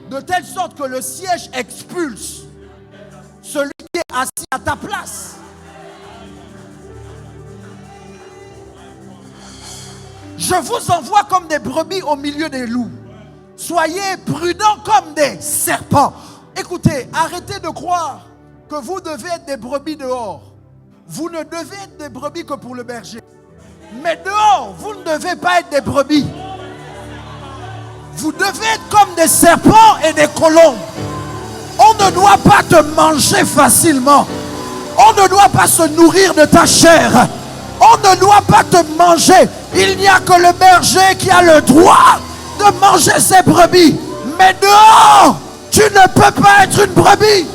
De telle sorte que le siège expulse celui qui est assis à ta place. Je vous envoie comme des brebis au milieu des loups. Soyez prudents comme des serpents. Écoutez, arrêtez de croire que vous devez être des brebis dehors. Vous ne devez être des brebis que pour le berger. Mais dehors, vous ne devez pas être des brebis. Vous devez être comme des serpents et des colombes. On ne doit pas te manger facilement. On ne doit pas se nourrir de ta chair. On ne doit pas te manger. Il n'y a que le berger qui a le droit de manger ses brebis. Mais dehors, tu ne peux pas être une brebis.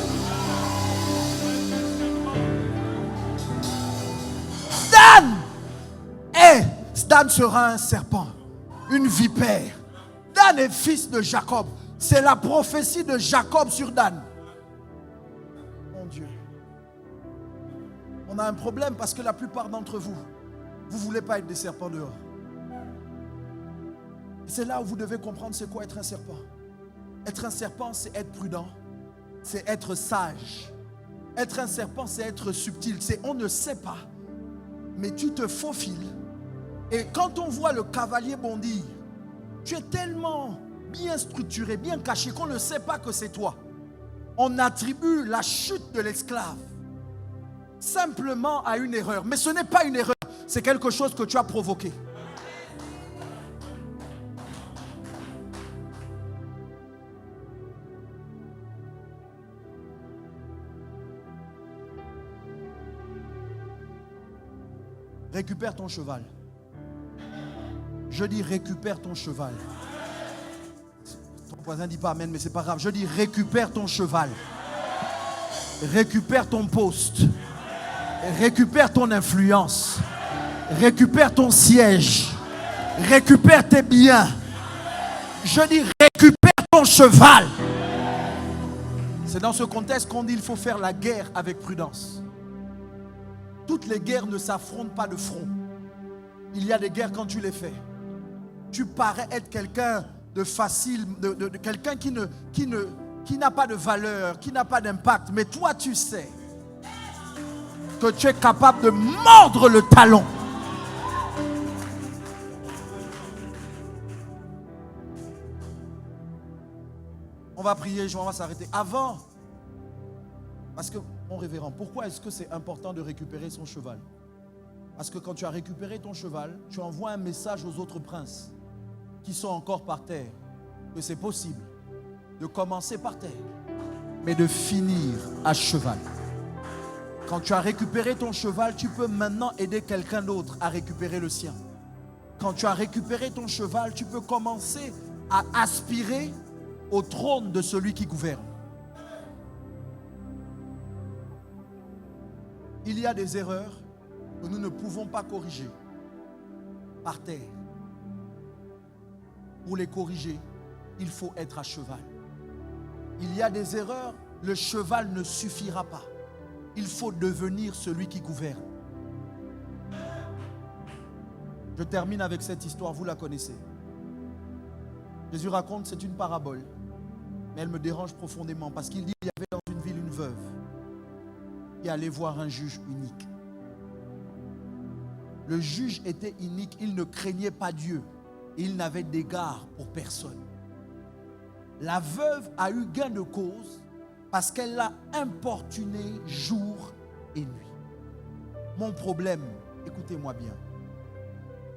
Dan sera un serpent, une vipère. Dan est fils de Jacob. C'est la prophétie de Jacob sur Dan. Mon Dieu. On a un problème parce que la plupart d'entre vous, vous ne voulez pas être des serpents dehors. C'est là où vous devez comprendre c'est quoi être un serpent. Être un serpent, c'est être prudent. C'est être sage. Être un serpent, c'est être subtil. C'est on ne sait pas. Mais tu te faufiles. Et quand on voit le cavalier bondir, tu es tellement bien structuré, bien caché qu'on ne sait pas que c'est toi. On attribue la chute de l'esclave simplement à une erreur. Mais ce n'est pas une erreur, c'est quelque chose que tu as provoqué. Récupère ton cheval. Je dis récupère ton cheval. Ton voisin ne dit pas amen, mais c'est pas grave. Je dis récupère ton cheval. Récupère ton poste. Récupère ton influence. Récupère ton siège. Récupère tes biens. Je dis récupère ton cheval. C'est dans ce contexte qu'on dit qu'il faut faire la guerre avec prudence. Toutes les guerres ne s'affrontent pas de front. Il y a des guerres quand tu les fais. Tu parais être quelqu'un de facile, de quelqu'un qui n'a pas de valeur, qui n'a pas d'impact. Mais toi, tu sais que tu es capable de mordre le talon. On va prier, on va s'arrêter. Avant, parce que, mon révérend, pourquoi est-ce que c'est important de récupérer son cheval? Parce que quand tu as récupéré ton cheval, tu envoies un message aux autres princes qui sont encore par terre, que c'est possible de commencer par terre, mais de finir à cheval. Quand tu as récupéré ton cheval, tu peux maintenant aider quelqu'un d'autre à récupérer le sien. Quand tu as récupéré ton cheval, tu peux commencer à aspirer au trône de celui qui gouverne. Il y a des erreurs que nous ne pouvons pas corriger par terre. Pour les corriger, il faut être à cheval. Il y a des erreurs, le cheval ne suffira pas. Il faut devenir celui qui gouverne. Je termine avec cette histoire, vous la connaissez. Jésus raconte, c'est une parabole, mais elle me dérange profondément parce qu'il dit qu'il y avait dans une ville une veuve qui allait voir un juge unique. Le juge était unique, il ne craignait pas Dieu. Il n'avait d'égard pour personne. La veuve a eu gain de cause parce qu'elle l'a importuné jour et nuit. Mon problème, écoutez-moi bien,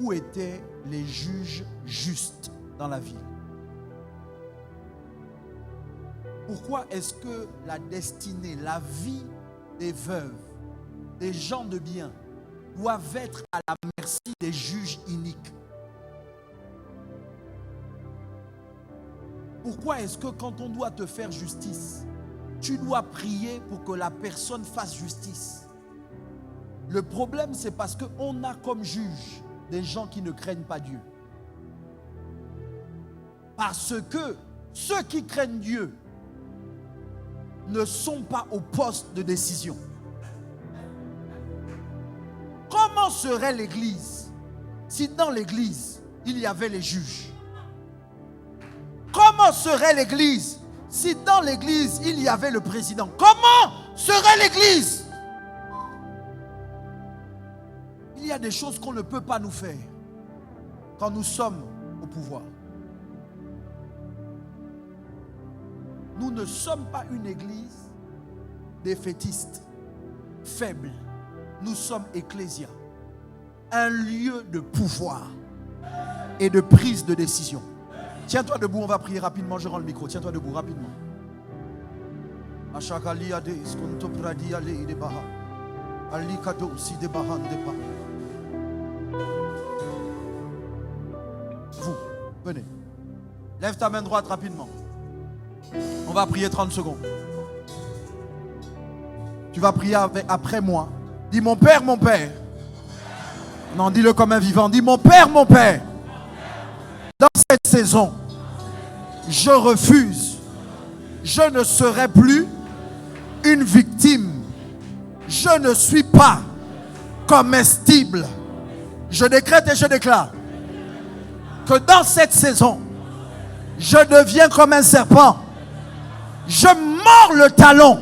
où étaient les juges justes dans la ville? Pourquoi est-ce que la destinée, la vie des veuves, des gens de bien, doivent être à la merci des juges iniques? Pourquoi est-ce que quand on doit te faire justice, tu dois prier pour que la personne fasse justice? Le problème, c'est parce qu'on a comme juge des gens qui ne craignent pas Dieu. Parce que ceux qui craignent Dieu ne sont pas au poste de décision. Comment comment serait l'Église si dans l'Église, il y avait les juges? Comment serait l'Église si dans l'Église, il y avait le président? Comment serait l'Église? Il y a des choses qu'on ne peut pas nous faire quand nous sommes au pouvoir. Nous ne sommes pas une église défaitiste, faible. Nous sommes ecclésia, un lieu de pouvoir et de prise de décision. Tiens-toi debout, on va prier rapidement. Je rends le micro. Tiens-toi debout rapidement. Vous, venez. Lève ta main droite rapidement. On va prier 30 secondes. Tu vas prier après moi. Dis mon Père, mon Père. Non, dis-le comme un vivant. Dis mon Père, mon Père. Dans cette saison, je refuse. Je ne serai plus une victime. Je ne suis pas comestible. Je décrète et je déclare que dans cette saison, je deviens comme un serpent. Je mords le talon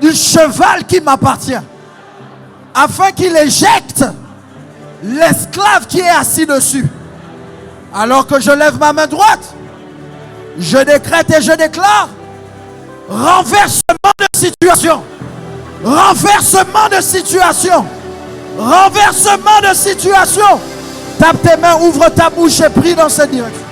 du cheval qui m'appartient afin qu'il éjecte l'esclave qui est assis dessus. Alors que je lève ma main droite, je décrète et je déclare renversement de situation. Renversement de situation. Renversement de situation. Tape tes mains, ouvre ta bouche et prie dans cette direction.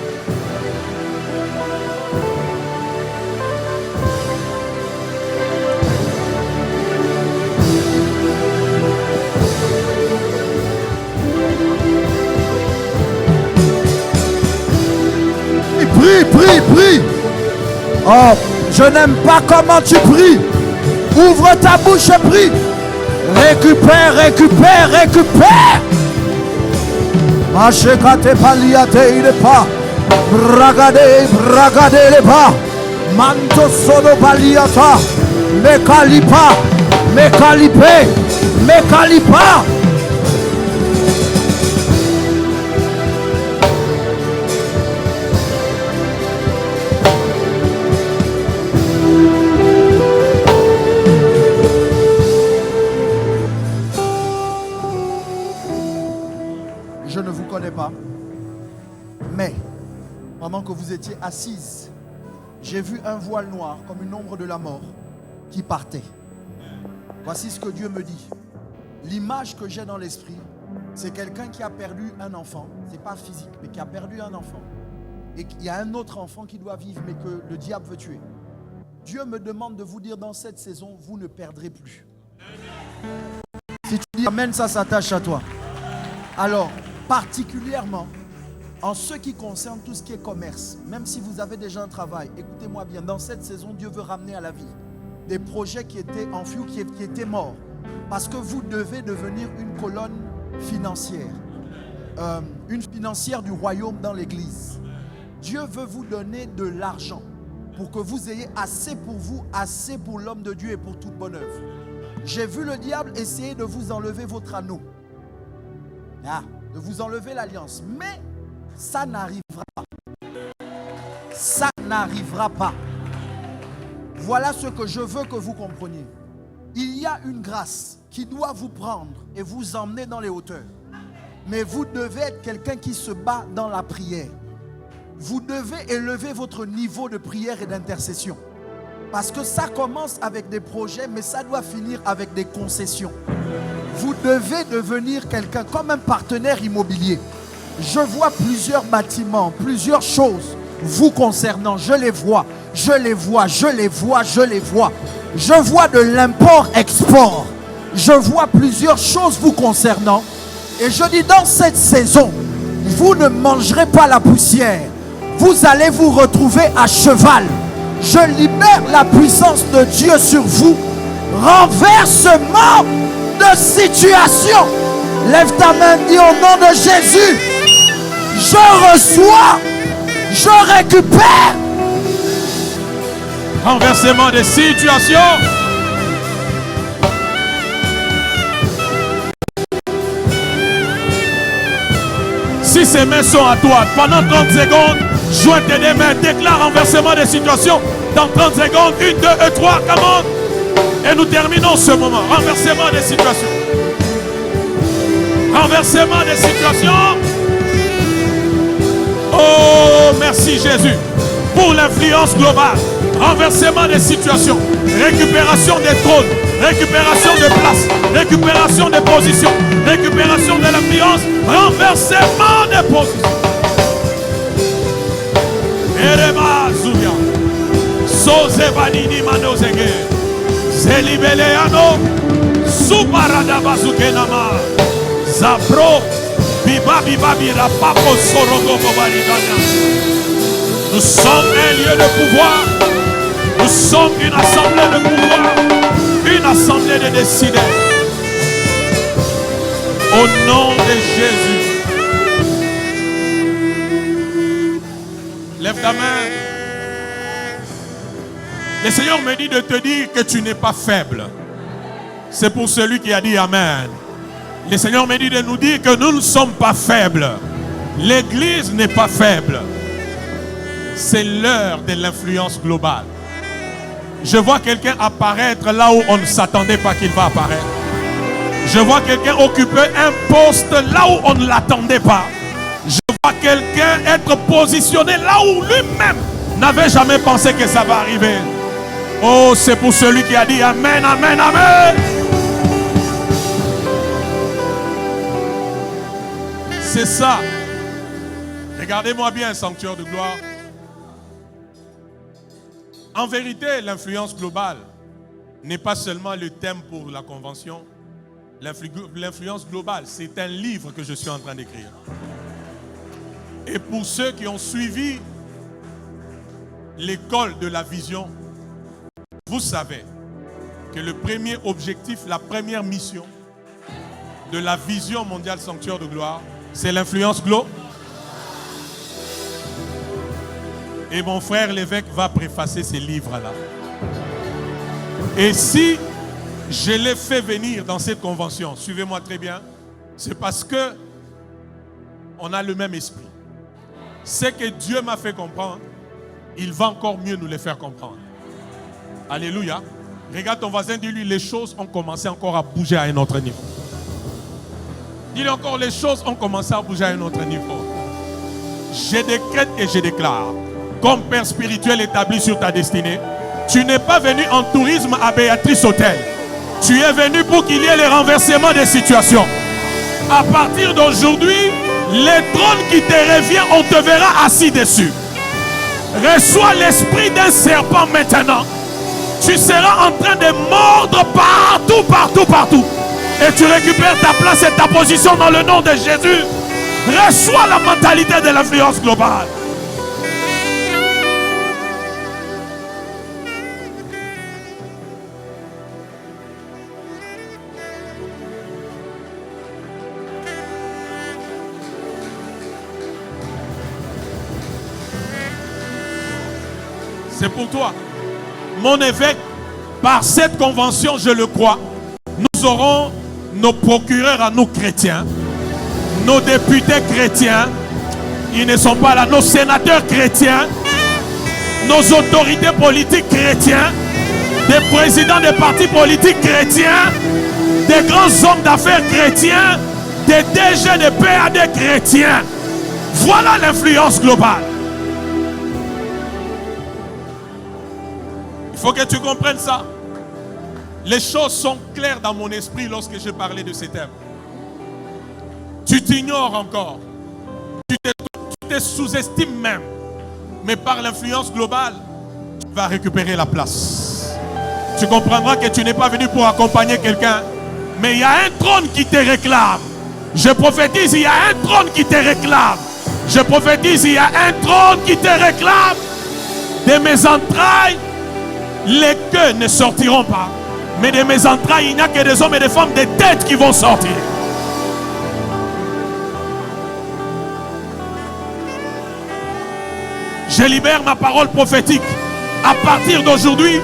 Prie. Oh, je n'aime pas comment tu pries. Ouvre ta bouche et prie. Récupère. Machekate paliate il est pas. Bragade les pas. Manto solo paliata. Mekalipa. Je ne vous connais pas, mais pendant que vous étiez assise, j'ai vu un voile noir comme une ombre de la mort qui partait. Voici ce que Dieu me dit. L'image que j'ai dans l'esprit, c'est quelqu'un qui a perdu un enfant. Ce n'est pas physique, mais qui a perdu un enfant. Et qu'il y a un autre enfant qui doit vivre, mais que le diable veut tuer. Dieu me demande de vous dire dans cette saison, vous ne perdrez plus. Si tu dis amen, ça s'attache à toi. Alors, particulièrement en ce qui concerne tout ce qui est commerce, même si vous avez déjà un travail, écoutez-moi bien, dans cette saison, Dieu veut ramener à la vie des projets qui étaient enfuis ou qui étaient morts. Parce que vous devez devenir une colonne financière. Une financière du royaume dans l'église. Dieu veut vous donner de l'argent pour que vous ayez assez pour vous, assez pour l'homme de Dieu et pour toute bonne œuvre. J'ai vu le diable essayer de vous enlever votre anneau. De vous enlever l'alliance. Mais ça n'arrivera pas. Ça n'arrivera pas. Voilà ce que je veux que vous compreniez. Il y a une grâce qui doit vous prendre et vous emmener dans les hauteurs. Mais vous devez être quelqu'un qui se bat dans la prière. Vous devez élever votre niveau de prière et d'intercession. Parce que ça commence avec des projets, mais ça doit finir avec des concessions. Vous devez devenir quelqu'un comme un partenaire immobilier. Je vois plusieurs bâtiments, plusieurs choses vous concernant. Je les vois. Je vois de l'import-export. Je vois plusieurs choses vous concernant. Et je dis dans cette saison, vous ne mangerez pas la poussière. Vous allez vous retrouver à cheval. Je libère la puissance de Dieu sur vous. Renversement de situation. Lève ta main, dis au nom de Jésus. Je reçois, je récupère. Renversement de situation. Si ces mains sont à toi, pendant 30 secondes, joins tes deux mains, déclare renversement des situations. Dans 30 secondes, 1, 2 et 3, come on. Et nous terminons ce moment. Renversement des situations. Renversement des situations. Oh, merci Jésus pour l'influence globale. Renversement des situations. Récupération des trônes. Récupération de places. Récupération des positions. Récupération de l'influence. Renversement des positions. Erema Zubia. Sozebanini Manozege. Zelibeleano. Subarada Bazukenama. Zabro. Biba Biba Bira Papo Sorogo Bobalidana. Nous sommes un lieu de pouvoir. Nous sommes une assemblée de pouvoir. Une assemblée de décideurs. Au nom de Jésus. Lève ta main. Le Seigneur me dit de te dire que tu n'es pas faible. C'est pour celui qui a dit Amen. Le Seigneur me dit de nous dire que nous ne sommes pas faibles. L'Église n'est pas faible. C'est l'heure de l'influence globale. Je vois quelqu'un apparaître là où on ne s'attendait pas qu'il va apparaître. Je vois quelqu'un occuper un poste là où on ne l'attendait pas. Je vois quelqu'un être positionné là où lui-même n'avait jamais pensé que ça va arriver. Oh, c'est pour celui qui a dit Amen, Amen, Amen. C'est ça. Regardez-moi bien, sanctuaire de gloire. En vérité, l'influence globale n'est pas seulement le thème pour la convention. L'influence globale, c'est un livre que je suis en train d'écrire. Et pour ceux qui ont suivi l'école de la vision, vous savez que le premier objectif, la première mission de la vision mondiale sanctuaire de gloire, c'est l'influence globale. Et mon frère l'évêque va préfacer ces livres-là. Et si je l'ai fait venir dans cette convention, suivez-moi très bien, c'est parce que on a le même esprit. Ce que Dieu m'a fait comprendre, il va encore mieux nous le faire comprendre. Alléluia. Regarde ton voisin, dis-lui, les choses ont commencé encore à bouger à un autre niveau. Dis-lui encore, les choses ont commencé à bouger à un autre niveau. Je décrète et je déclare, comme Père spirituel établi sur ta destinée, tu n'es pas venu en tourisme à Béatrice Hôtel. Tu es venu pour qu'il y ait le renversement des situations. À partir d'aujourd'hui, les trônes qui te reviennent, on te verra assis dessus. Reçois l'esprit d'un serpent maintenant. Tu seras en train de mordre partout, partout, partout. Et tu récupères ta place et ta position dans le nom de Jésus. Reçois la mentalité de l'influence globale. C'est pour toi. Mon évêque, par cette convention, je le crois, nous aurons nos procureurs à nous chrétiens, nos députés chrétiens, ils ne sont pas là, nos sénateurs chrétiens, nos autorités politiques chrétiens, des présidents des partis politiques chrétiens, des grands hommes d'affaires chrétiens, des DG de PAD chrétiens. Voilà l'influence globale. Il faut que tu comprennes ça. Les choses sont claires dans mon esprit lorsque j'ai parlé de ces thèmes. Tu t'ignores encore. Tu te sous-estimes même. Mais par l'influence globale, tu vas récupérer la place. Tu comprendras que tu n'es pas venu pour accompagner quelqu'un. Mais il y a un trône qui te réclame. Je prophétise, il y a un trône qui te réclame. Je prophétise, il y a un trône qui te réclame. De mes entrailles, les queues ne sortiront pas. Mais de mes entrailles, il n'y a que des hommes et des femmes, des têtes qui vont sortir. Je libère ma parole prophétique. À partir d'aujourd'hui,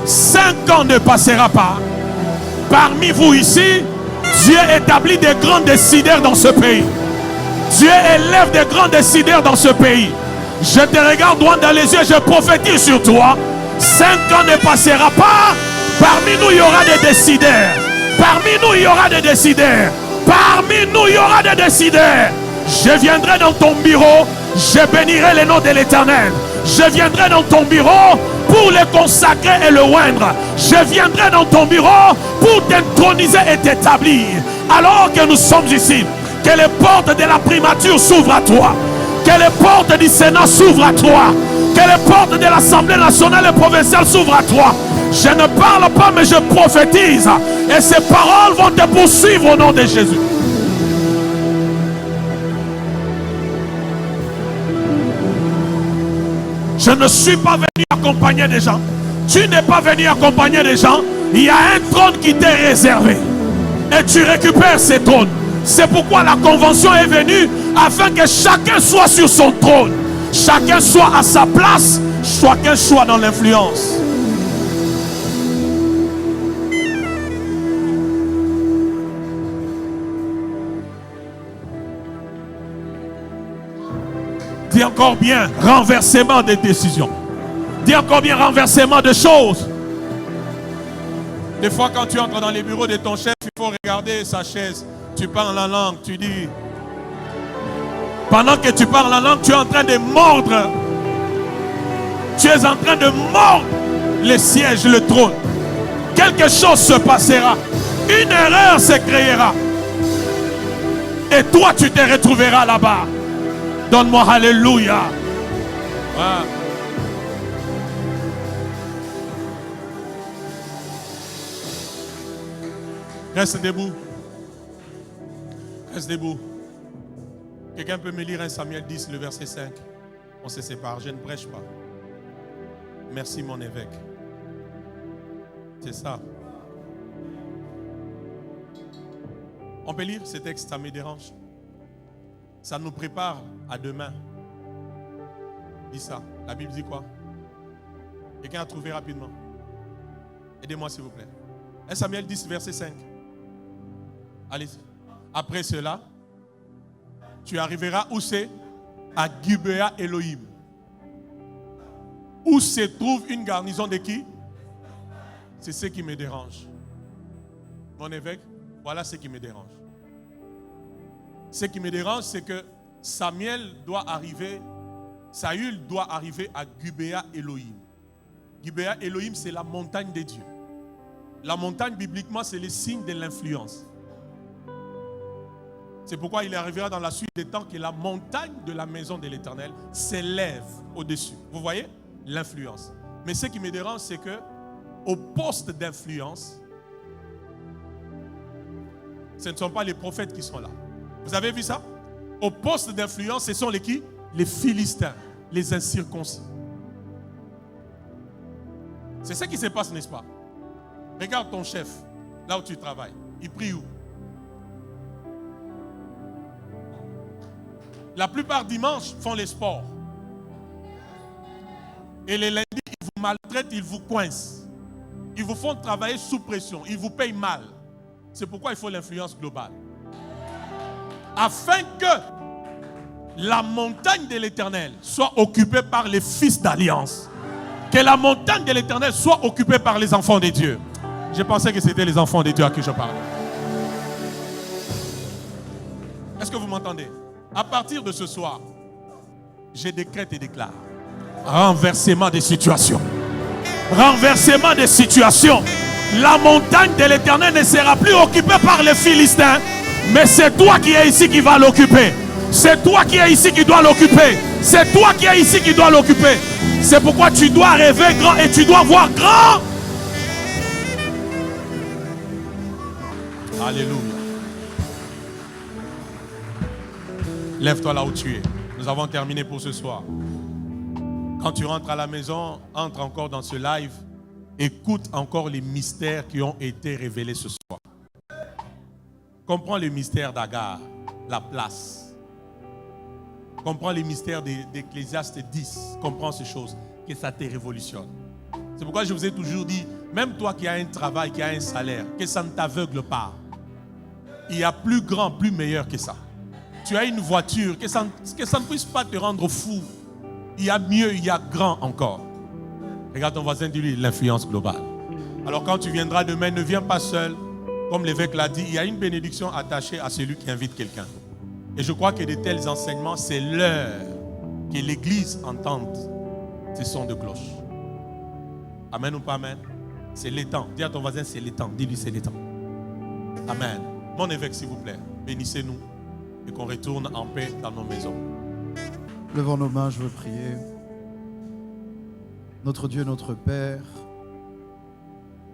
5 ans ne passera pas. Parmi vous ici, Dieu établit des grands décideurs dans ce pays. Dieu élève des grands décideurs dans ce pays. Je te regarde droit dans les yeux, je prophétise sur toi. 5 ans ne passera pas. Parmi nous, il y aura des décideurs. Parmi nous, il y aura des décideurs. Parmi nous, il y aura des décideurs. Je viendrai dans ton bureau, je bénirai le nom de l'Éternel. Je viendrai dans ton bureau pour le consacrer et le oindre. Je viendrai dans ton bureau pour t'introniser et t'établir. Alors que nous sommes ici, que les portes de la primature s'ouvrent à toi. Que les portes du Sénat s'ouvrent à toi. Que les portes de l'Assemblée nationale et provinciale s'ouvrent à toi. Je ne parle pas, mais je prophétise. Et ces paroles vont te poursuivre au nom de Jésus. Je ne suis pas venu accompagner des gens. Tu n'es pas venu accompagner des gens. Il y a un trône qui t'est réservé. Et tu récupères ces trônes. C'est pourquoi la convention est venue afin que chacun soit sur son trône. Chacun soit à sa place. Chacun soit dans l'influence. Dis encore bien, renversement des décisions. Dis encore bien, renversement de choses. Des fois, quand tu entres dans les bureaux de ton chef, il faut regarder sa chaise. Tu parles en langue, tu dis. Pendant que tu parles en langue, tu es en train de mordre. Tu es en train de mordre les sièges, le trône. Quelque chose se passera. Une erreur se créera. Et toi, tu te retrouveras là-bas. Donne-moi alléluia. Voilà. Reste debout. Reste debout. Quelqu'un peut me lire 1 Samuel 10, le verset 5. On se sépare, je ne prêche pas. Merci mon évêque. C'est ça. On peut lire ce texte, ça me dérange. Ça nous prépare à demain. Dis ça. La Bible dit quoi? Quelqu'un a trouvé rapidement? Aidez-moi s'il vous plaît. 1 Samuel 10, verset 5. Allez-y. Après cela, tu arriveras où c'est? À Gibea Elohim. Où se trouve une garnison de qui? C'est ce qui me dérange. Mon évêque, voilà ce qui me dérange. Ce qui me dérange, c'est que Saül doit arriver à Gibea Elohim. Gibea Elohim, c'est la montagne de Dieu. La montagne, bibliquement, c'est le signe de l'influence. C'est pourquoi il arrivera dans la suite des temps que la montagne de la maison de l'Éternel s'élève au-dessus. Vous voyez? L'influence. Mais ce qui me dérange, c'est que au poste d'influence, ce ne sont pas les prophètes qui sont là. Vous avez vu ça? Au poste d'influence, ce sont les qui? Les Philistins, les incirconcis. C'est ça qui se passe, n'est-ce pas? Regarde ton chef, là où tu travailles. Il prie où? La plupart dimanche font les sports. Et les lundis, ils vous maltraitent, ils vous coincent. Ils vous font travailler sous pression. Ils vous payent mal. C'est pourquoi il faut l'influence globale. Afin que la montagne de l'Éternel soit occupée par les fils d'alliance. Que la montagne de l'Éternel soit occupée par les enfants de Dieu. Je pensais que c'était les enfants de Dieu à qui je parlais. Est-ce que vous m'entendez? À partir de ce soir, je décrète et déclare renversement des situations. Renversement des situations. La montagne de l'Éternel ne sera plus occupée par les Philistins, mais c'est toi qui es ici qui va l'occuper. C'est toi qui es ici qui dois l'occuper. C'est toi qui es ici qui dois l'occuper. C'est pourquoi tu dois rêver grand et tu dois voir grand. Alléluia. Lève-toi là où tu es. Nous avons terminé pour ce soir. Quand tu rentres à la maison, entre encore dans ce live. Écoute encore les mystères qui ont été révélés ce soir. Comprends le mystère d'Agar, la place. Comprends les mystères d'Ecclésiaste 10. Comprends ces choses, que ça te révolutionne. C'est pourquoi je vous ai toujours dit, même toi qui as un travail, qui as un salaire, que ça ne t'aveugle pas. Il y a plus grand, plus meilleur que ça. tu as une voiture, que ça ne puisse pas te rendre fou. Il y a mieux, il y a grand encore. Regarde ton voisin, dis-lui l'influence globale. Alors quand tu viendras demain, ne viens pas seul. Comme l'évêque l'a dit, il y a une bénédiction attachée à celui qui invite quelqu'un. Et je crois que de tels enseignements, c'est l'heure que l'Église entende ces sons de cloche. Amen ou pas amen? C'est le temps. Dis à ton voisin, c'est le temps. Dis-lui, c'est le temps. Amen. Mon évêque, s'il vous plaît, bénissez-nous et qu'on retourne en paix dans nos maisons. Levons nos mains, je veux prier. Notre Dieu, notre Père,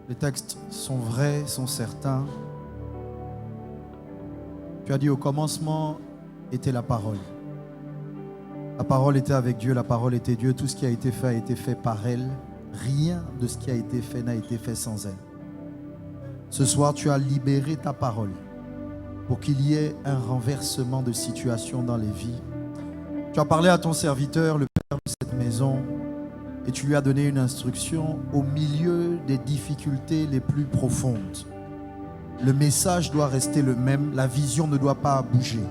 les textes sont vrais, sont certains. Tu as dit au commencement était la parole. La parole était avec Dieu, la parole était Dieu. Tout ce qui a été fait par elle. Rien de ce qui a été fait n'a été fait sans elle. Ce soir, tu as libéré ta parole pour qu'il y ait un renversement de situation dans les vies. Tu as parlé à ton serviteur, le père de cette maison, et tu lui as donné une instruction au milieu des difficultés les plus profondes. Le message doit rester le même, la vision ne doit pas bouger.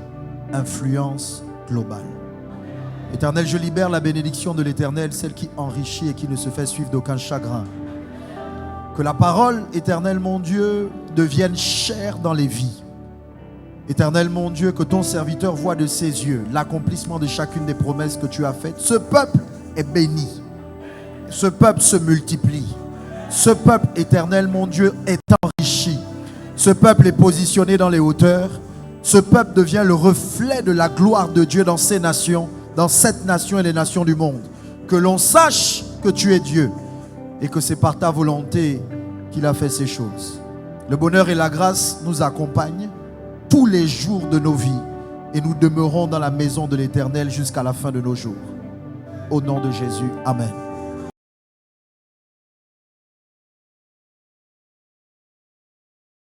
Influence globale. Éternel, je libère la bénédiction de l'Éternel, celle qui enrichit et qui ne se fait suivre d'aucun chagrin. Que la parole, Éternel mon Dieu, devienne chair dans les vies. Éternel mon Dieu, que ton serviteur voit de ses yeux l'accomplissement de chacune des promesses que tu as faites. Ce peuple est béni. Ce peuple se multiplie. Ce peuple, Éternel mon Dieu, est enrichi. Ce peuple est positionné dans les hauteurs. Ce peuple devient le reflet de la gloire de Dieu dans ces nations, dans cette nation et les nations du monde. Que l'on sache que tu es Dieu et que c'est par ta volonté qu'il a fait ces choses. Le bonheur et la grâce nous accompagnent tous les jours de nos vies et nous demeurons dans la maison de l'Éternel jusqu'à la fin de nos jours. Au nom de Jésus, Amen.